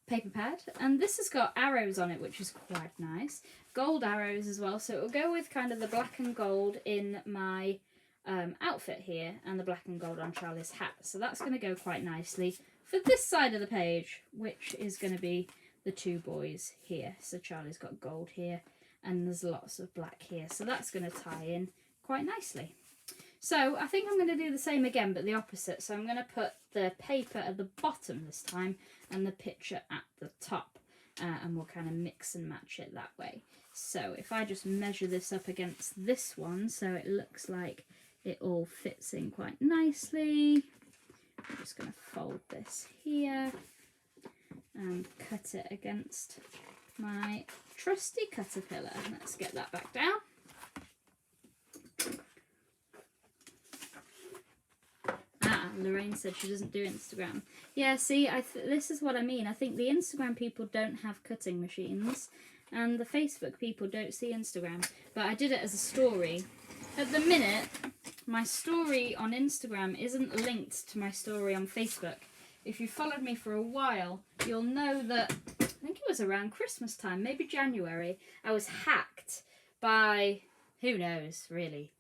paper pad, and this has got arrows on it, which is quite nice. Gold arrows as well, so it will go with kind of the black and gold in my outfit here, and the black and gold on Charlie's hat. So that's going to go quite nicely for this side of the page, which is going to be the 2 boys here. So Charlie's got gold here, and there's lots of black here, so that's going to tie in quite nicely. So I think I'm going to do the same again, but the opposite. So I'm going to put the paper at the bottom this time and the picture at the top, and we'll kind of mix and match it that way. So if I just measure this up against this one, so it looks like it all fits in quite nicely. I'm just going to fold this here and cut it against my trusty Caterpillar. Let's get that back down. Lorraine said she doesn't do Instagram. Yeah, see, this is what I mean. I think the Instagram people don't have cutting machines, and the Facebook people don't see Instagram. But I did it as a story. At the minute, my story on Instagram isn't linked to my story on Facebook. If you followed me for a while, you'll know that, I think it was around Christmas time, maybe January, I was hacked by, who knows, really?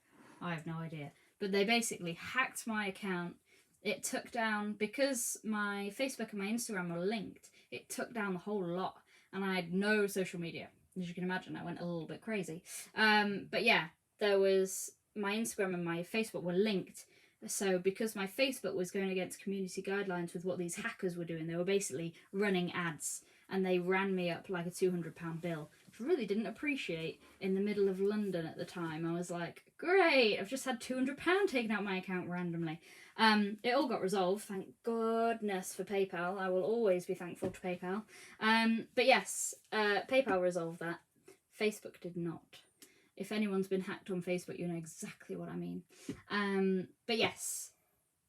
I have no idea. But they basically hacked my account. It took down, because my Facebook and my Instagram were linked, it took down the whole lot. And I had no social media. As you can imagine, I went a little bit crazy. But yeah, there was, my Instagram and my Facebook were linked. So because my Facebook was going against community guidelines with what these hackers were doing, they were basically running ads. And they ran me up like a £200 bill, which I really didn't appreciate in the middle of London at the time. I was like, great, I've just had £200 taken out my account randomly. It all got resolved, thank goodness for PayPal. I will always be thankful to PayPal. But yes, PayPal resolved that. Facebook did not. If anyone's been hacked on Facebook, you know exactly what I mean. But yes,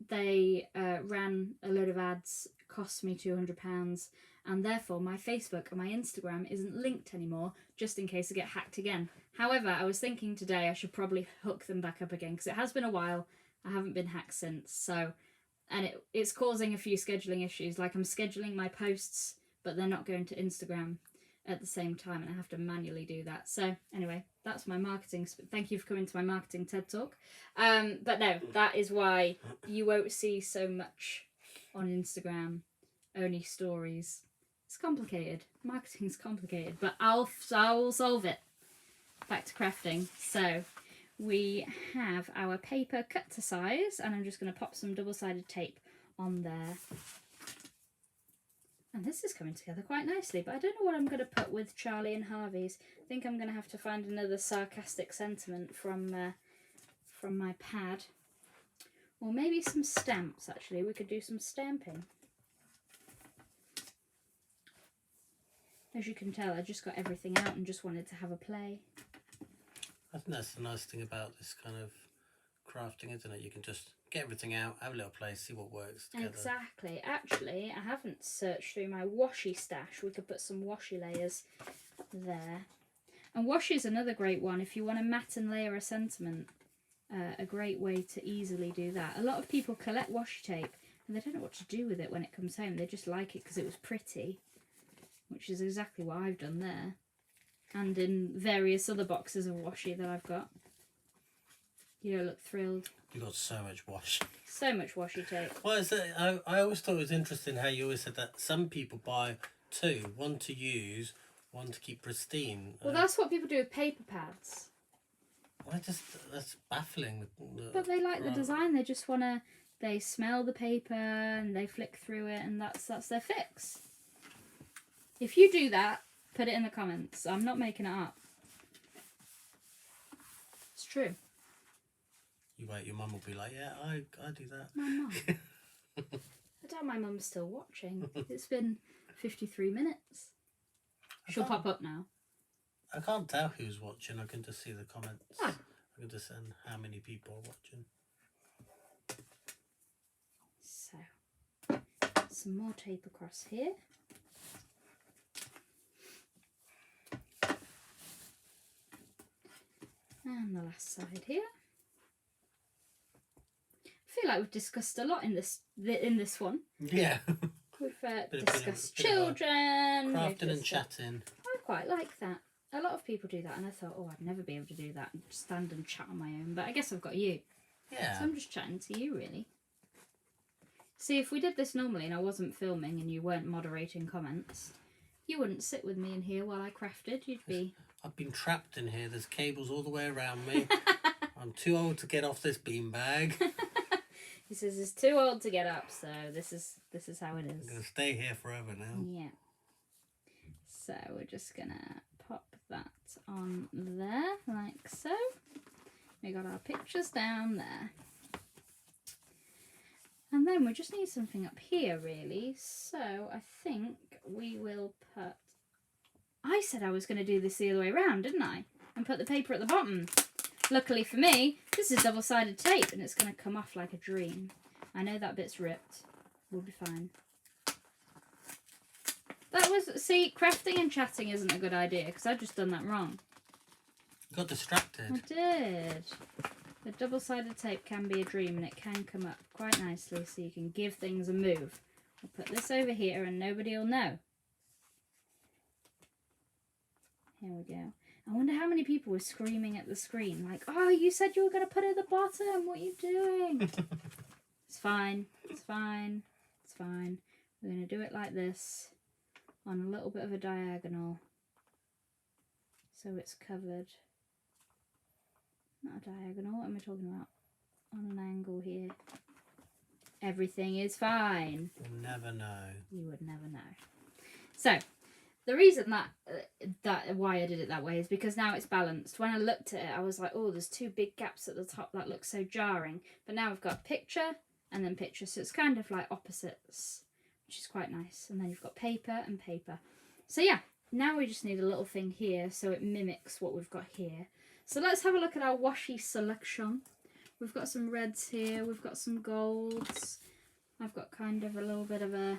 they ran a load of ads, cost me £200, and therefore my Facebook and my Instagram isn't linked anymore, just in case I get hacked again. However, I was thinking today I should probably hook them back up again, because it has been a while. I haven't been hacked since, so, and it's causing a few scheduling issues. Like, I'm scheduling my posts, but they're not going to Instagram at the same time, and I have to manually do that. So anyway, that's my marketing. Thank you for coming to my marketing TED Talk. But no, that is why you won't see so much on Instagram, only stories. It's complicated. Marketing's complicated, but I'll solve it. Back to crafting. So we have our paper cut to size, and I'm just going to pop some double-sided tape on there. And this is coming together quite nicely, but I don't know what I'm going to put with Charlie and Harvey's. I think I'm going to have to find another sarcastic sentiment from my pad. Or maybe some stamps, actually. We could do some stamping. As you can tell, I just got everything out and just wanted to have a play. I think that's the nice thing about this kind of crafting, isn't it? You can just get everything out, have a little play, see what works together. Exactly. Actually, I haven't searched through my washi stash. We could put some washi layers there. And washi is another great one if you want to mat and layer a sentiment. A great way to easily do that. A lot of people collect washi tape and they don't know what to do with it when it comes home. They just like it because it was pretty, which is exactly what I've done there. And in various other boxes of washi that I've got. You don't look thrilled. You've got so much washi. So much washi tape. Well, I always thought it was interesting how you always said that some people buy two, one to use, one to keep pristine. Well, that's what people do with paper pads. That's baffling. But they like the design. They just want to, they smell the paper and they flick through it, and that's their fix. If you do that, put it in the comments. I'm not making it up. It's true. You wait, your mum will be like, yeah, I do that. My mum. I doubt my mum's still watching. It's been 53 minutes. She'll pop up now. I can't tell who's watching. I can just see the comments. Oh. I can just send how many people are watching. So, some more tape across here. And the last side here. I feel like we've discussed a lot in this one. Yeah. We've discussed children. Crafting and chatting. I quite like that. A lot of people do that, and I thought, oh, I'd never be able to do that and stand and chat on my own. But I guess I've got you. Yeah. So I'm just chatting to you, really. See, if we did this normally and I wasn't filming and you weren't moderating comments, You wouldn't sit with me in here while I crafted. You'd be... I've been trapped in here. There's cables all the way around me. I'm too old to get off this beanbag. He says he's too old to get up, so this is how it I'm is. going to stay here forever now. Yeah. So we're just gonna pop that on there, like so. We got our pictures down there. And then we just need something up here, really. So I think we will put... I said I was going to do this the other way around, didn't I? And put the paper at the bottom. Luckily for me, this is double-sided tape and it's going to come off like a dream. I know that bit's ripped. We'll be fine. That was... See, crafting and chatting isn't a good idea because I've just done that wrong. Got distracted. I did. The double-sided tape can be a dream and it can come up quite nicely so you can give things a move. I'll put this over here and nobody will know. Here we go. I wonder how many people were screaming at the screen like, oh, you said you were going to put it at the bottom. What are you doing? It's fine. It's fine. It's fine. We're going to do it like this on a little bit of a diagonal so it's covered. Not a diagonal, what am I talking about? On an angle here. Everything is fine. You'll never know. You would never know. So, the reason that why I did it that way is because now it's balanced. When I looked at it, I was like, oh, there's two big gaps at the top that look so jarring. But now I've got picture and then picture, so it's kind of like opposites, which is quite nice. And then you've got paper and paper. So yeah, now we just need a little thing here so it mimics what we've got here. So let's have a look at our washi selection. We've got some reds here, we've got some golds. I've got kind of a little bit of a...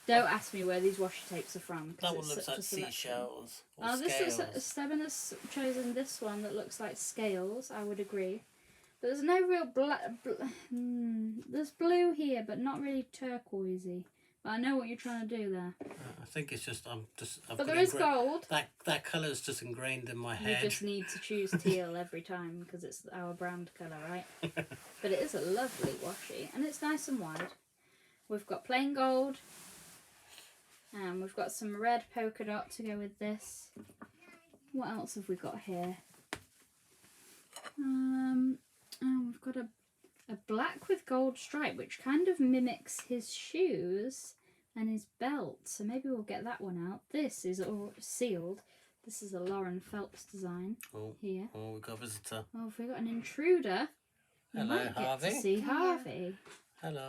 Don't ask me where these washi tapes are from. That one looks like seashells or Oh, scales. Steven has chosen this one that looks like scales, I would agree. But there's no real there's blue here, but not really turquoisey. But I know what you're trying to do there. I think it's just But there is gold. That colour's just ingrained in my You head. just need to choose teal every time because it's our brand colour, right? But it is a lovely washi and it's nice and wide. We've got plain gold and we've got some red polka dot to go with this. What else have we got here? Oh, we've got a black with gold stripe which kind of mimics his shoes and his belt, so maybe we'll get that one out. This is all sealed. This is a Lauren Phelps design here. Oh, we've got a visitor. Oh, have we got an intruder? We Hello, might get Harvey. to see Harvey. Hello.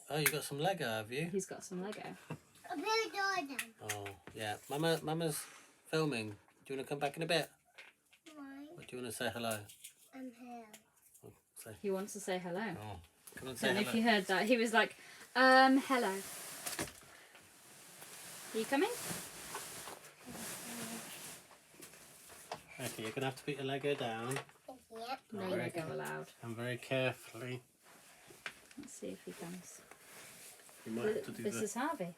Oh, you got some Lego, have you? He's got some Lego. Oh, yeah. Mama's filming. Do you want to come back in a bit? Or do you want to say hello? I'm here. Oh, say. He wants to say hello. Oh, come and I say don't know hello. if you heard that. He was like, hello. Are you coming? Okay, you're going to have to put your Lego down. Yep. No Alright. Lego allowed. And very carefully. Let's see if he comes. You might have to do This is Harvey.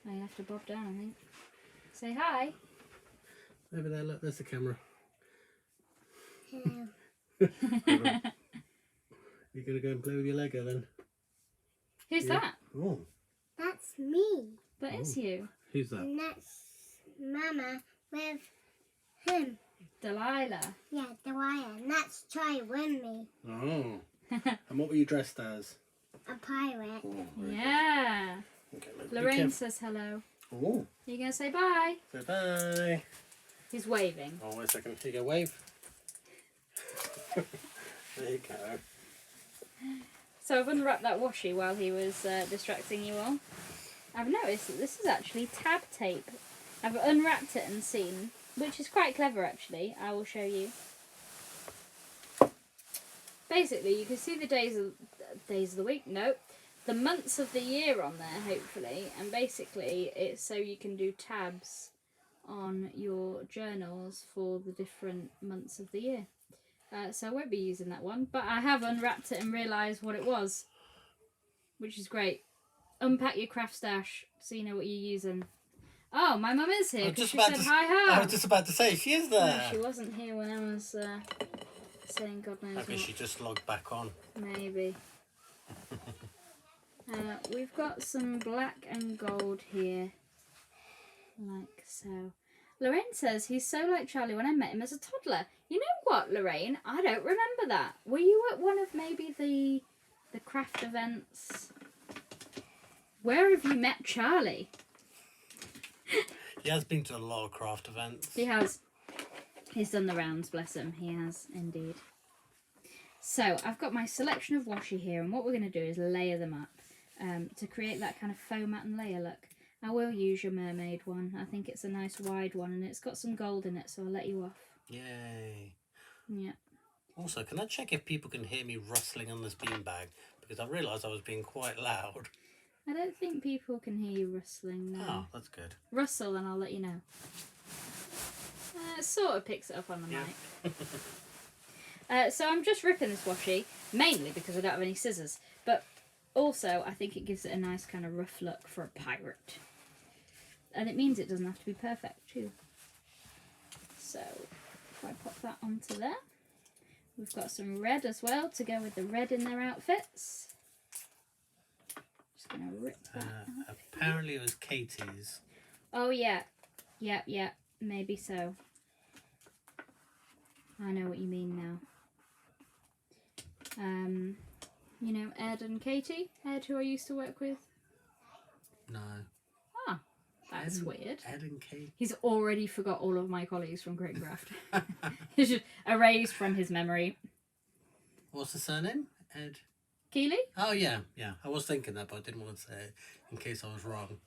Now you have to bob down, I think. Say hi. Over there, look, there's the camera. Hello. You're going to go and play with your Lego then? Who's Yeah. that? Oh, That's me. That is you. who's that? And that's Mama with him. Delilah. Yeah, the wire. And that's Troy with me. Oh. And what were you dressed as? A pirate. Oh, Yeah. okay, let's be Lorraine careful. says hello. Oh, Are you going to say bye? say bye. He's waving. Oh, wait a second. Here you go, wave. There you go. So I've unwrapped that washi while he was distracting you all. I've noticed that this is actually tab tape. I've unwrapped it and seen, which is quite clever actually. I will show you. Basically, you can see the days of the week. No, the months of the year on there, hopefully. And basically, it's so you can do tabs on your journals for the different months of the year. So I won't be using that one, but I have unwrapped it and realised what it was, which is great. Unpack your craft stash so you know what you're using. Oh, my mum is here because she said hi. I was just about to say, she is there. No, she wasn't here when I was saying God knows Maybe what. she just logged back on. Maybe. we've got some black and gold here, like so. Lorraine says he's so like Charlie when I met him as a toddler. You know what, Lorraine? I don't remember that. Were you at one of maybe the craft events? Where have you met Charlie? He has been to a lot of craft events. He has. He's done the rounds, bless him. He has indeed. So I've got my selection of washi here, and what we're going to do is layer them up to create that kind of foam mat and layer look. I will use your mermaid one. I think it's a nice wide one, and it's got some gold in it, so I'll let you off. Yay. Yeah. Also, can I check if people can hear me rustling on this beanbag? Because I realised I was being quite loud. I don't think people can hear you rustling now. Oh, that's good. Rustle and I'll let you know. It sort of picks it up on the mic. So I'm just ripping this washi, mainly because I don't have any scissors. But also, I think it gives it a nice kind of rough look for a pirate. And it means it doesn't have to be perfect too. So, if I pop that onto there. We've got some red as well to go with the red in their outfits. Just going to rip that out. Apparently it was Katie's. Oh yeah. Yep, maybe so. I know what you mean now. You know Ed and Katie? Ed, who I used to work with? No. Ah, that's weird. Ed and Katie. He's already forgot all of my colleagues from Great Craft. He's just erased from his memory. What's the surname? Ed. Keeley? Oh yeah. I was thinking that, but I didn't want to say it in case I was wrong.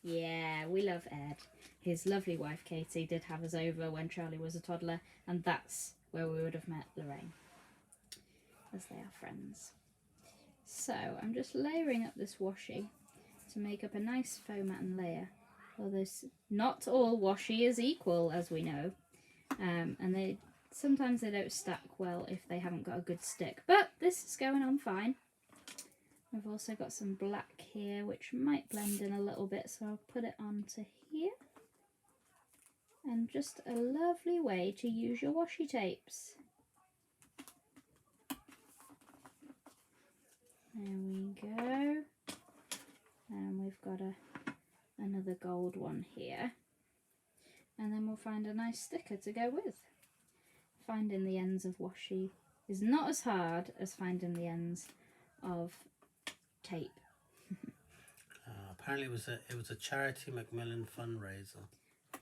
Yeah, we love Ed. His lovely wife Katie did have us over when Charlie was a toddler, and that's where we would have met Lorraine, as they are friends. So I'm just layering up this washi to make up a nice foam mat and layer. Although not all washi is equal, as we know, and sometimes they don't stack well if they haven't got a good stick. But this is going on fine. We've also got some black here, which might blend in a little bit, so I'll put it onto here. And just a lovely way to use your washi tapes. There we go. And we've got another gold one here. And then we'll find a nice sticker to go with. Finding the ends of washi is not as hard as finding the ends of tape. Apparently it was a Charity Macmillan fundraiser.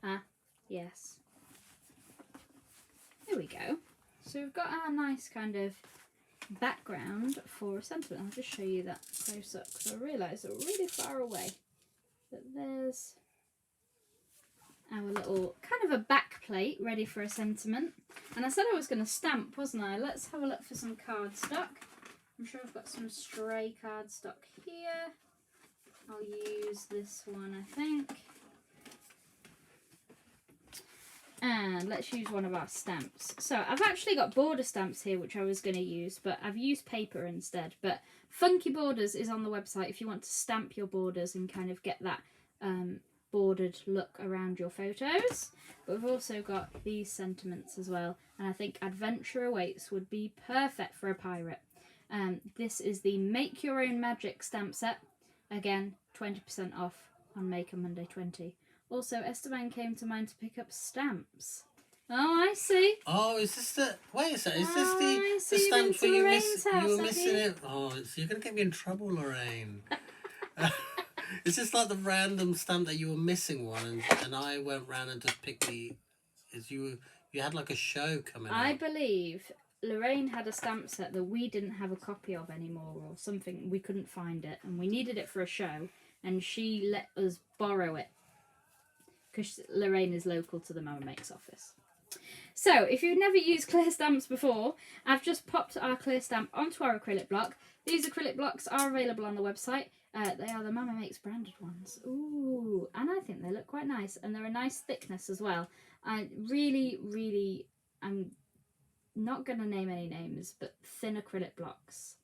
Ah, yes. There we go. So we've got our nice kind of background for a sentiment. I'll just show you that close up because I realise they're really far away. But there's our little kind of a back plate ready for a sentiment. And I said I was going to stamp, wasn't I? Let's have a look for some cardstock. I'm sure I've got some stray cardstock here. I'll use this one, I think. And let's use one of our stamps. So I've actually got border stamps here, which I was going to use, but I've used paper instead. But Funky Borders is on the website if you want to stamp your borders and kind of get that bordered look around your photos. But we've also got these sentiments as well. And I think Adventure Awaits would be perfect for a pirate. This is the Make Your Own Magic stamp set. Again, 20% off on Maker Monday 20. Also, Esteban came to mind to pick up stamps. Oh, I see. Oh, is this the... Wait a second. Is Oh, I this see. the You went stamps to where Lorraine's house, you were have missing you? it? Oh, so you're going to get me in trouble, Lorraine. Is this like the random stamp that you were missing one and I went round and just picked the... You had like a show coming I up. believe Lorraine had a stamp set that we didn't have a copy of anymore or something. We couldn't find it and we needed it for a show and she let us borrow it because Lorraine is local to the Mama Makes office. So if you've never used clear stamps before, I've just popped our clear stamp onto our acrylic block. These acrylic blocks are available on the website. They are the Mama Makes branded ones. Ooh, and I think they look quite nice and they're a nice thickness as well. I really, I'm not going to name any names, but thin acrylic blocks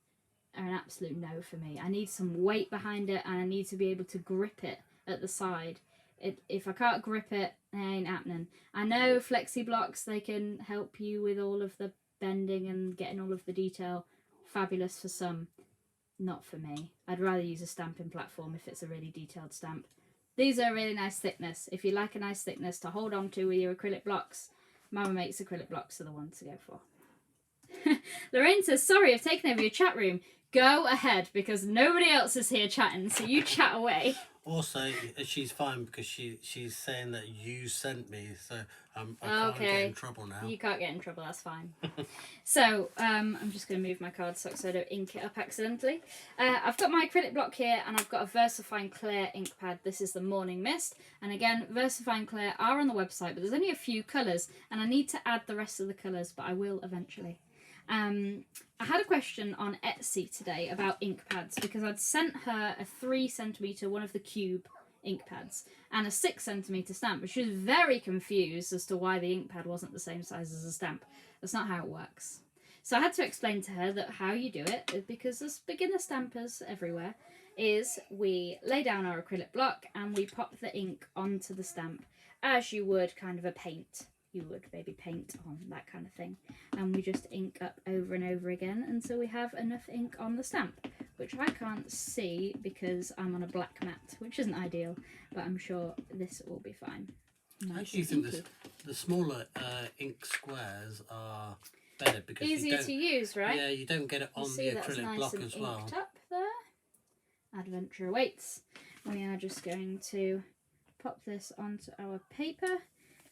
are an absolute no for me. I need some weight behind it and I need to be able to grip it at the side. If I can't grip it, it ain't happening. I know flexi blocks, they can help you with all of the bending and getting all of the detail. Fabulous for some. not for me. I'd rather use a stamping platform if it's a really detailed stamp. These are a really nice thickness. If you like a nice thickness to hold on to with your acrylic blocks, Mama Makes acrylic blocks are the ones to go for. Lorraine says, sorry, I've taken over your chat room. Go ahead, because nobody else is here chatting, so you chat away. Also, she's fine because she's saying that you sent me, so I can't get in trouble now. You can't get in trouble, that's fine. So, I'm just going to move my cardstock so I don't ink it up accidentally. I've got my acrylic block here, and I've got a VersaFine Clear ink pad. This is the Morning Mist. And again, VersaFine Clear are on the website, but there's only a few colours, and I need to add the rest of the colours, but I will eventually. I had a question on Etsy today about ink pads because I'd sent her a 3cm one of the cube ink pads and a 6cm stamp, but she was very confused as to why the ink pad wasn't the same size as a stamp. That's not how it works. So I had to explain to her that how you do it, because as beginner stampers everywhere, is we lay down our acrylic block and we pop the ink onto the stamp as you would kind of a paint. You would maybe paint on, that kind of thing. And we just ink up over and over again until we have enough ink on the stamp, which I can't see because I'm on a black mat, which isn't ideal, but I'm sure this will be fine. I actually think the smaller ink squares are better because easier to use, right? Yeah, you don't get it on the acrylic block as well. Inked up there. Adventure awaits. We are just going to pop this onto our paper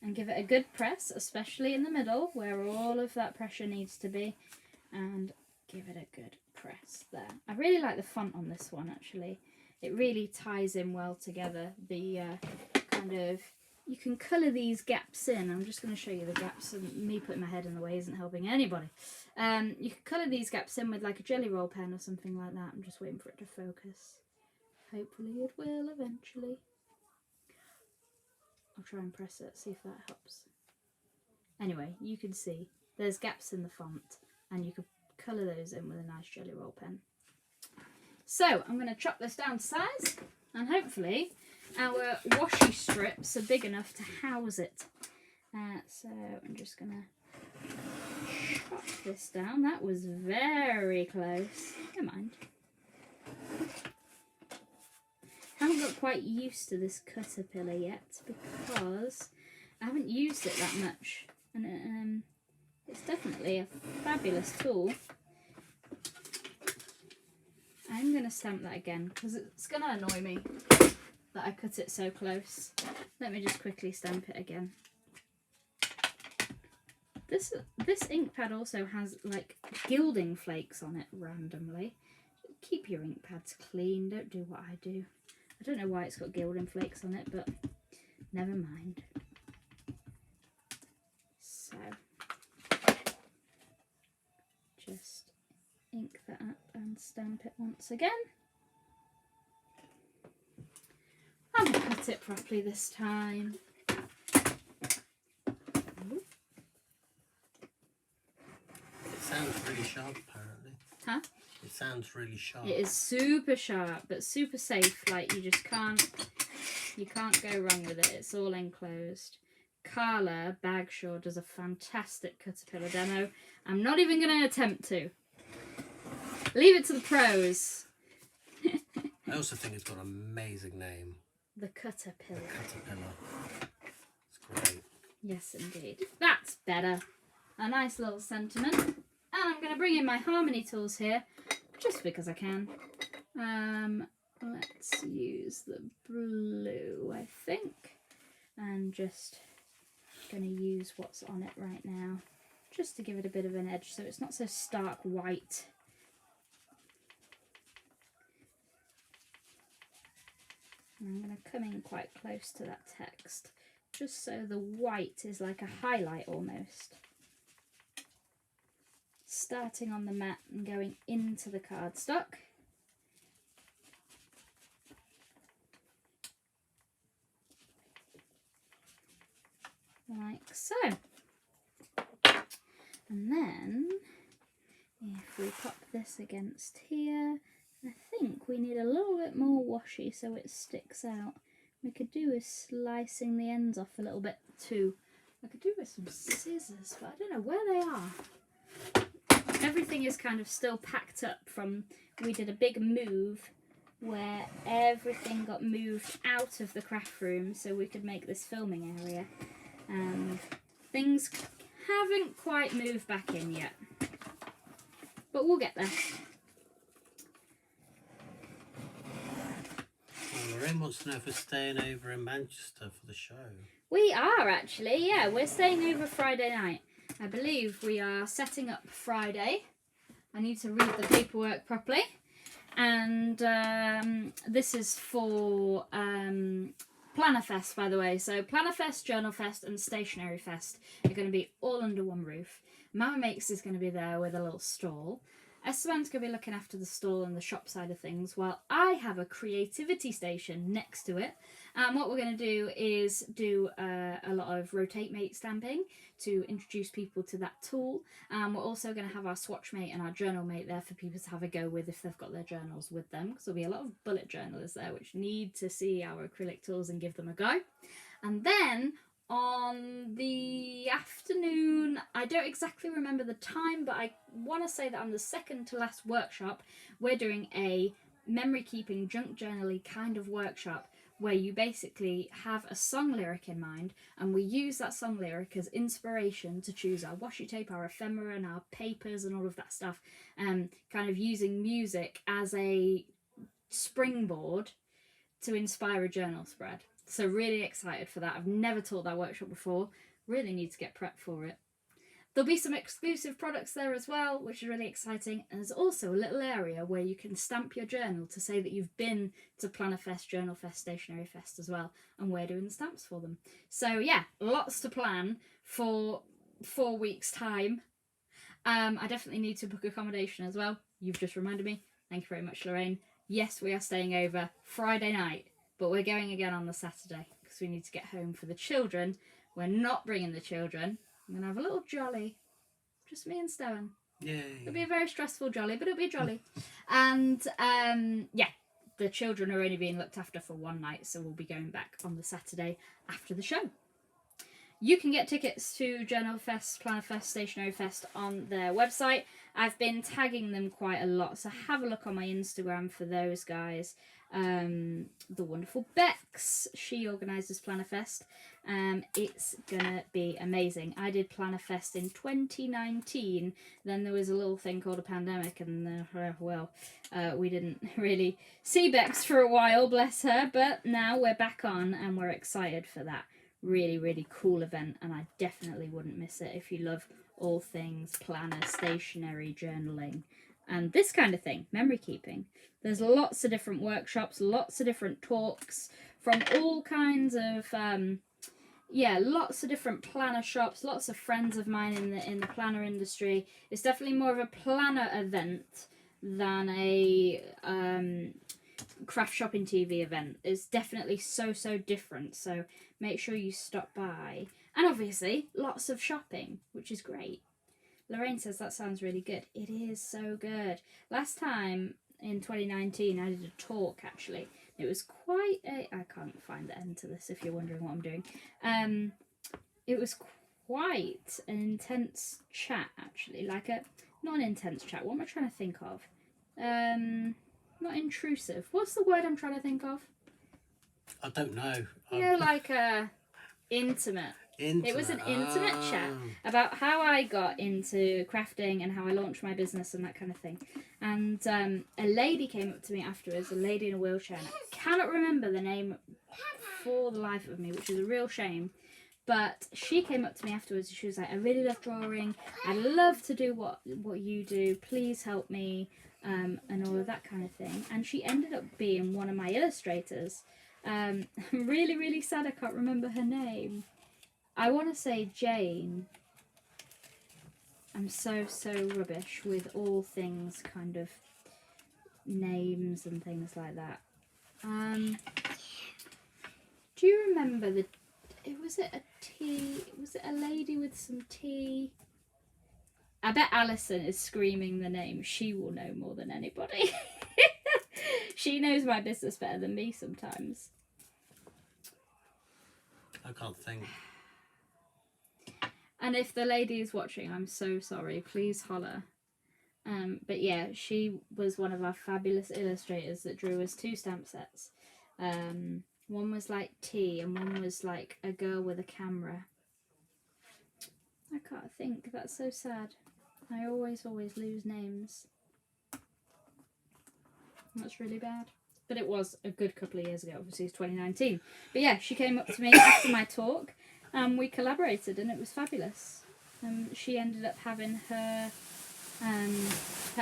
and give it a good press, especially in the middle where all of that pressure needs to be, and give it a good press there. I really like the font on this one actually. It really ties in well together. The kind of, you can colour these gaps in. I'm just going to show you the gaps, and me putting my head in the way isn't helping anybody. You can colour these gaps in with like a jelly roll pen or something like that. I'm just waiting for it to focus. Hopefully it will eventually. I'll try and press it, see if that helps. Anyway, you can see there's gaps in the font, and you could colour those in with a nice jelly roll pen. So I'm going to chop this down to size, and hopefully our washi strips are big enough to house it. So I'm just going to chop this down. That was very close. Never mind. I haven't got quite used to this caterpillar yet because I haven't used it that much, and it's definitely a fabulous tool. I'm going to stamp that again because it's going to annoy me that I cut it so close. Let me just quickly stamp it again. This ink pad also has like gilding flakes on it randomly. Keep your ink pads clean, don't do what I do. I don't know why it's got gilding flakes on it, but never mind. So, just ink that up and stamp it once again. And cut it properly this time. It sounds really sharp, apparently. Huh? It sounds really sharp. It is super sharp, but super safe. Like, you can't go wrong with it. It's all enclosed. Carla Bagshaw does a fantastic caterpillar demo. I'm not even going to attempt to. Leave it to the pros. I also think it's got an amazing name. The Caterpillar. The Caterpillar. It's great. Yes, indeed. That's better. A nice little sentiment. And I'm going to bring in my Harmony tools here, just because I can. Let's use the blue, I think. And just going to use what's on it right now, just to give it a bit of an edge so it's not so stark white. And I'm going to come in quite close to that text, just so the white is like a highlight almost. Starting on the mat and going into the cardstock. Like so. And then, if we pop this against here, I think we need a little bit more washi so it sticks out. We could do with slicing the ends off a little bit too. I could do with some scissors, but I don't know where they are. everything is kind of still packed up from, we did a big move where everything got moved out of the craft room so we could make this filming area. Things haven't quite moved back in yet, but we'll get there. Well, Lorraine wants to know if we're staying over in Manchester for the show. We are actually, yeah, we're staying over Friday night. I believe we are setting up Friday. I need to read the paperwork properly. And this is for Plannerfest, by the way. So Plannerfest, Journal Fest and Stationery Fest are going to be all under one roof. Mama Makes is going to be there with a little stall. Esteban's going to be looking after the stall and the shop side of things, while I have a creativity station next to it. And what we're going to do is do a lot of Rotate Mate stamping to introduce people to that tool. We're also going to have our Swatch Mate and our Journal Mate there for people to have a go with if they've got their journals with them, because there'll be a lot of bullet journalers there which need to see our acrylic tools and give them a go. And then on the afternoon, I don't exactly remember the time, but I want to say that on the second to last workshop, we're doing a memory keeping junk journaling kind of workshop where you basically have a song lyric in mind and we use that song lyric as inspiration to choose our washi tape, our ephemera and our papers and all of that stuff, kind of using music as a springboard to inspire a journal spread. So really excited for that. I've never taught that workshop before. Really need to get prepped for it. There'll be some exclusive products there as well, which is really exciting. And there's also a little area where you can stamp your journal to say that you've been to Plannerfest, Journal Fest, Stationery Fest as well. And we're doing the stamps for them. So yeah, lots to plan for 4 weeks' time. I definitely need to book accommodation as well. You've just reminded me. Thank you very much, Lorraine. Yes, we are staying over Friday night. But we're going again on the Saturday because we need to get home for the children. We're not bringing the children. I'm going to have a little jolly. Just me and Stowen. Yay. It'll be a very stressful jolly, but it'll be jolly. And yeah, the children are only being looked after for one night, so we'll be going back on the Saturday after the show. You can get tickets to Journal Fest, Planner Fest, Stationery Fest on their website. I've been tagging them quite a lot, so have a look on my Instagram for those guys. The wonderful Bex, she organises Plannerfest. It's gonna be amazing. I did Plannerfest in 2019. Then there was a little thing called a pandemic, and we didn't really see Bex for a while, bless her. But now we're back on, and we're excited for that really, really cool event. And I definitely wouldn't miss it if you love all things planner, stationery, journaling, and this kind of thing, memory keeping. There's lots of different workshops, lots of different talks from all kinds of, lots of different planner shops, lots of friends of mine in the planner industry. It's definitely more of a planner event than a craft shopping TV event. It's definitely so different, so make sure you stop by. And obviously, lots of shopping, which is great. Lorraine says that sounds really good. It is so good. Last time in 2019, I did a talk actually. It was quite a... I can't find the end to this if you're wondering what I'm doing. It was quite an intense chat actually. Like a... Not an intense chat. What am I trying to think of? Not intrusive. What's the word I'm trying to think of? I don't know. Yeah, like a... Intimate. It was an intimate chat about how I got into crafting and how I launched my business and that kind of thing. And a lady came up to me afterwards, a lady in a wheelchair, and I cannot remember the name for the life of me, which is a real shame. But she came up to me afterwards and she was like, I really love drawing. I'd love to do what you do. Please help me, and all of that kind of thing. And she ended up being one of my illustrators. I'm really, really sad I can't remember her name. I want to say Jane. I'm so rubbish with all things kind of names and things like that. Do you remember was it a lady with some tea? I bet Alison is screaming the name. She will know more than anybody. She knows my business better than me sometimes. I can't think. And if the lady is watching, I'm so sorry. Please holler. But yeah, she was one of our fabulous illustrators that drew us 2 stamp sets. One was like tea and one was like a girl with a camera. I can't think. That's so sad. I always lose names. That's really bad. But it was a good couple of years ago. Obviously, it's 2019. But yeah, she came up to me after my talk and we collaborated and it was fabulous. She ended up having her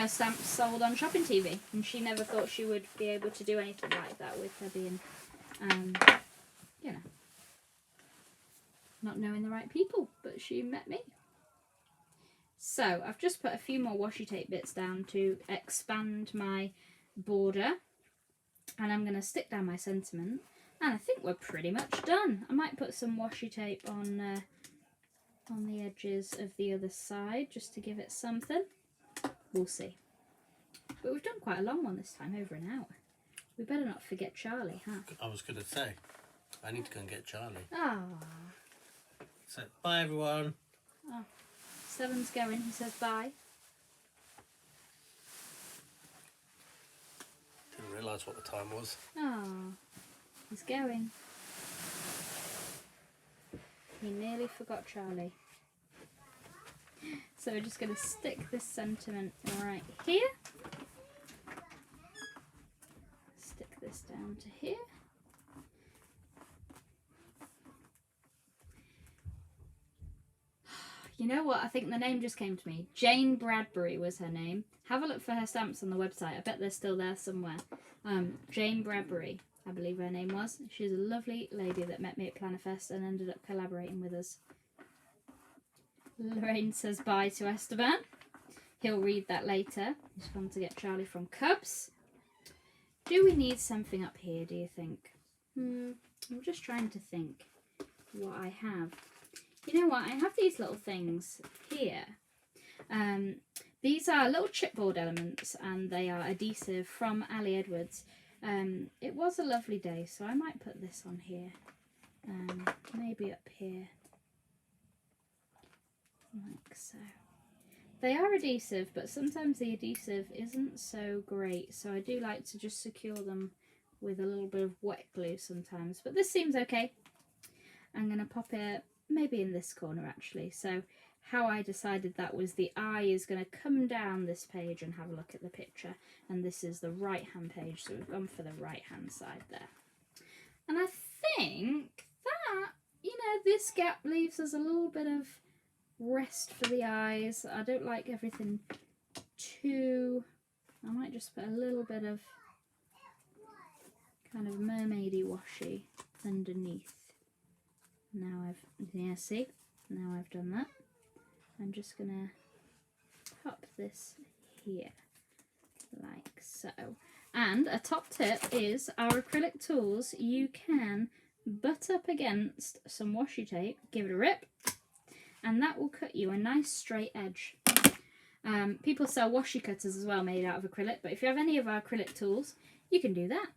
stamps sold on Shopping TV, and she never thought she would be able to do anything like that with her being, you know, not knowing the right people, but she met me. So I've just put a few more washi tape bits down to expand my border, and I'm going to stick down my sentiment, and I think we're pretty much done. I might put some washi tape on the edges of the other side just to give it something. We'll see. But we've done quite a long one this time, over an hour. We better not forget Charlie, huh? I was going to say, I need to go and get Charlie. Ah. So, bye everyone. Oh. Seven's going, he says bye. Didn't realise what the time was. Oh. He's going. He nearly forgot Charlie. So we're just going to stick this sentiment right here. Stick this down to here. You know what? I think the name just came to me. Jane Bradbury was her name. Have a look for her stamps on the website. I bet they're still there somewhere. Jane Bradbury, I believe her name was. She's a lovely lady that met me at Plannerfest and ended up collaborating with us. Lorraine says bye to Esteban. He'll read that later. He's gone to get Charlie from Cubs. Do we need something up here, do you think? I'm just trying to think what I have. You know what? I have these little things here. These are little chipboard elements and they are adhesive from Ali Edwards. It was a lovely day, so I might put this on here. Maybe up here. Like so. They are adhesive, but sometimes the adhesive isn't so great, so I do like to just secure them with a little bit of wet glue sometimes, but this seems okay. I'm going to pop it maybe in this corner actually. So how I decided that was the eye is going to come down this page and have a look at the picture, and this is the right hand page, so we've gone for the right hand side there. And I think that, you know, this gap leaves us a little bit of rest for the eyes. I don't like everything too... I might just put a little bit of kind of mermaidy washi underneath. Now see? Now I've done that. I'm just gonna pop this here, like so. And a top tip is our acrylic tools, you can butt up against some washi tape, give it a rip, and that will cut you a nice straight edge. People sell washi cutters as well made out of acrylic, but if you have any of our acrylic tools, you can do that.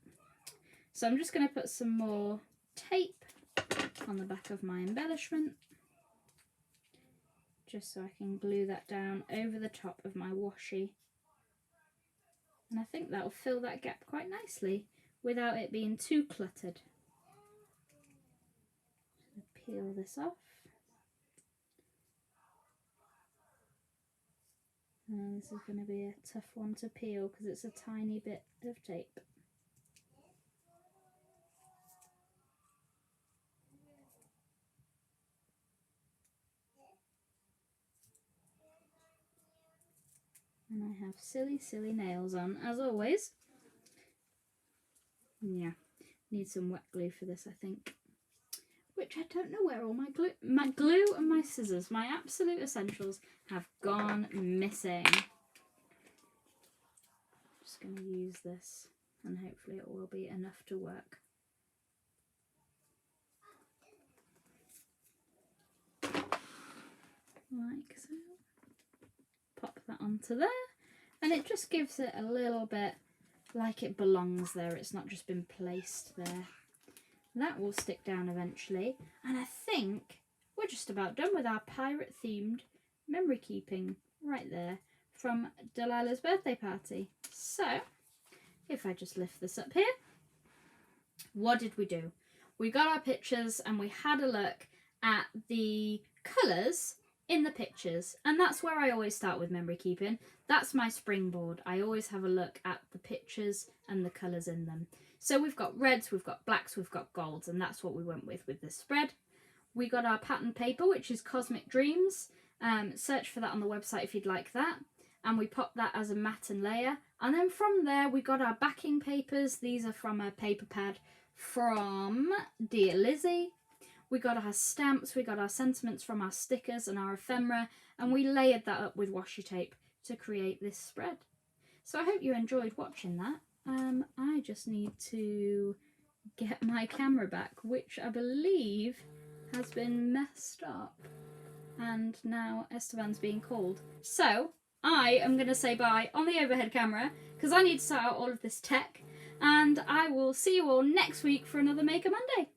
So I'm just going to put some more tape on the back of my embellishment, just so I can glue that down over the top of my washi. And I think that will fill that gap quite nicely without it being too cluttered. Peel this off. And this is going to be a tough one to peel because it's a tiny bit of tape. And I have silly nails on, as always. Yeah, need some wet glue for this, I think. Which I don't know where all my glue and my scissors, my absolute essentials, have gone missing. Just going to use this and hopefully it will be enough to work. Like so. Pop that onto there, and it just gives it a little bit like it belongs there. It's not just been placed there. That will stick down eventually, and I think we're just about done with our pirate themed memory keeping right there from Delilah's birthday party. So, if I just lift this up here, what did we do? We got our pictures and we had a look at the colours in the pictures, and that's where I always start with memory keeping. That's my springboard. I always have a look at the pictures and the colours in them. So we've got reds, we've got blacks, we've got golds, and that's what we went with this spread. We got our pattern paper, which is Cosmic Dreams. Search for that on the website if you'd like that. And we popped that as a matte and layer. And then from there, we got our backing papers. These are from a paper pad from Dear Lizzie. We got our stamps, we got our sentiments from our stickers and our ephemera, and we layered that up with washi tape to create this spread. So I hope you enjoyed watching that. I just need to get my camera back, which I believe has been messed up. And now Esteban's being called. So I am going to say bye on the overhead camera because I need to sort out all of this tech. And I will see you all next week for another Maker Monday.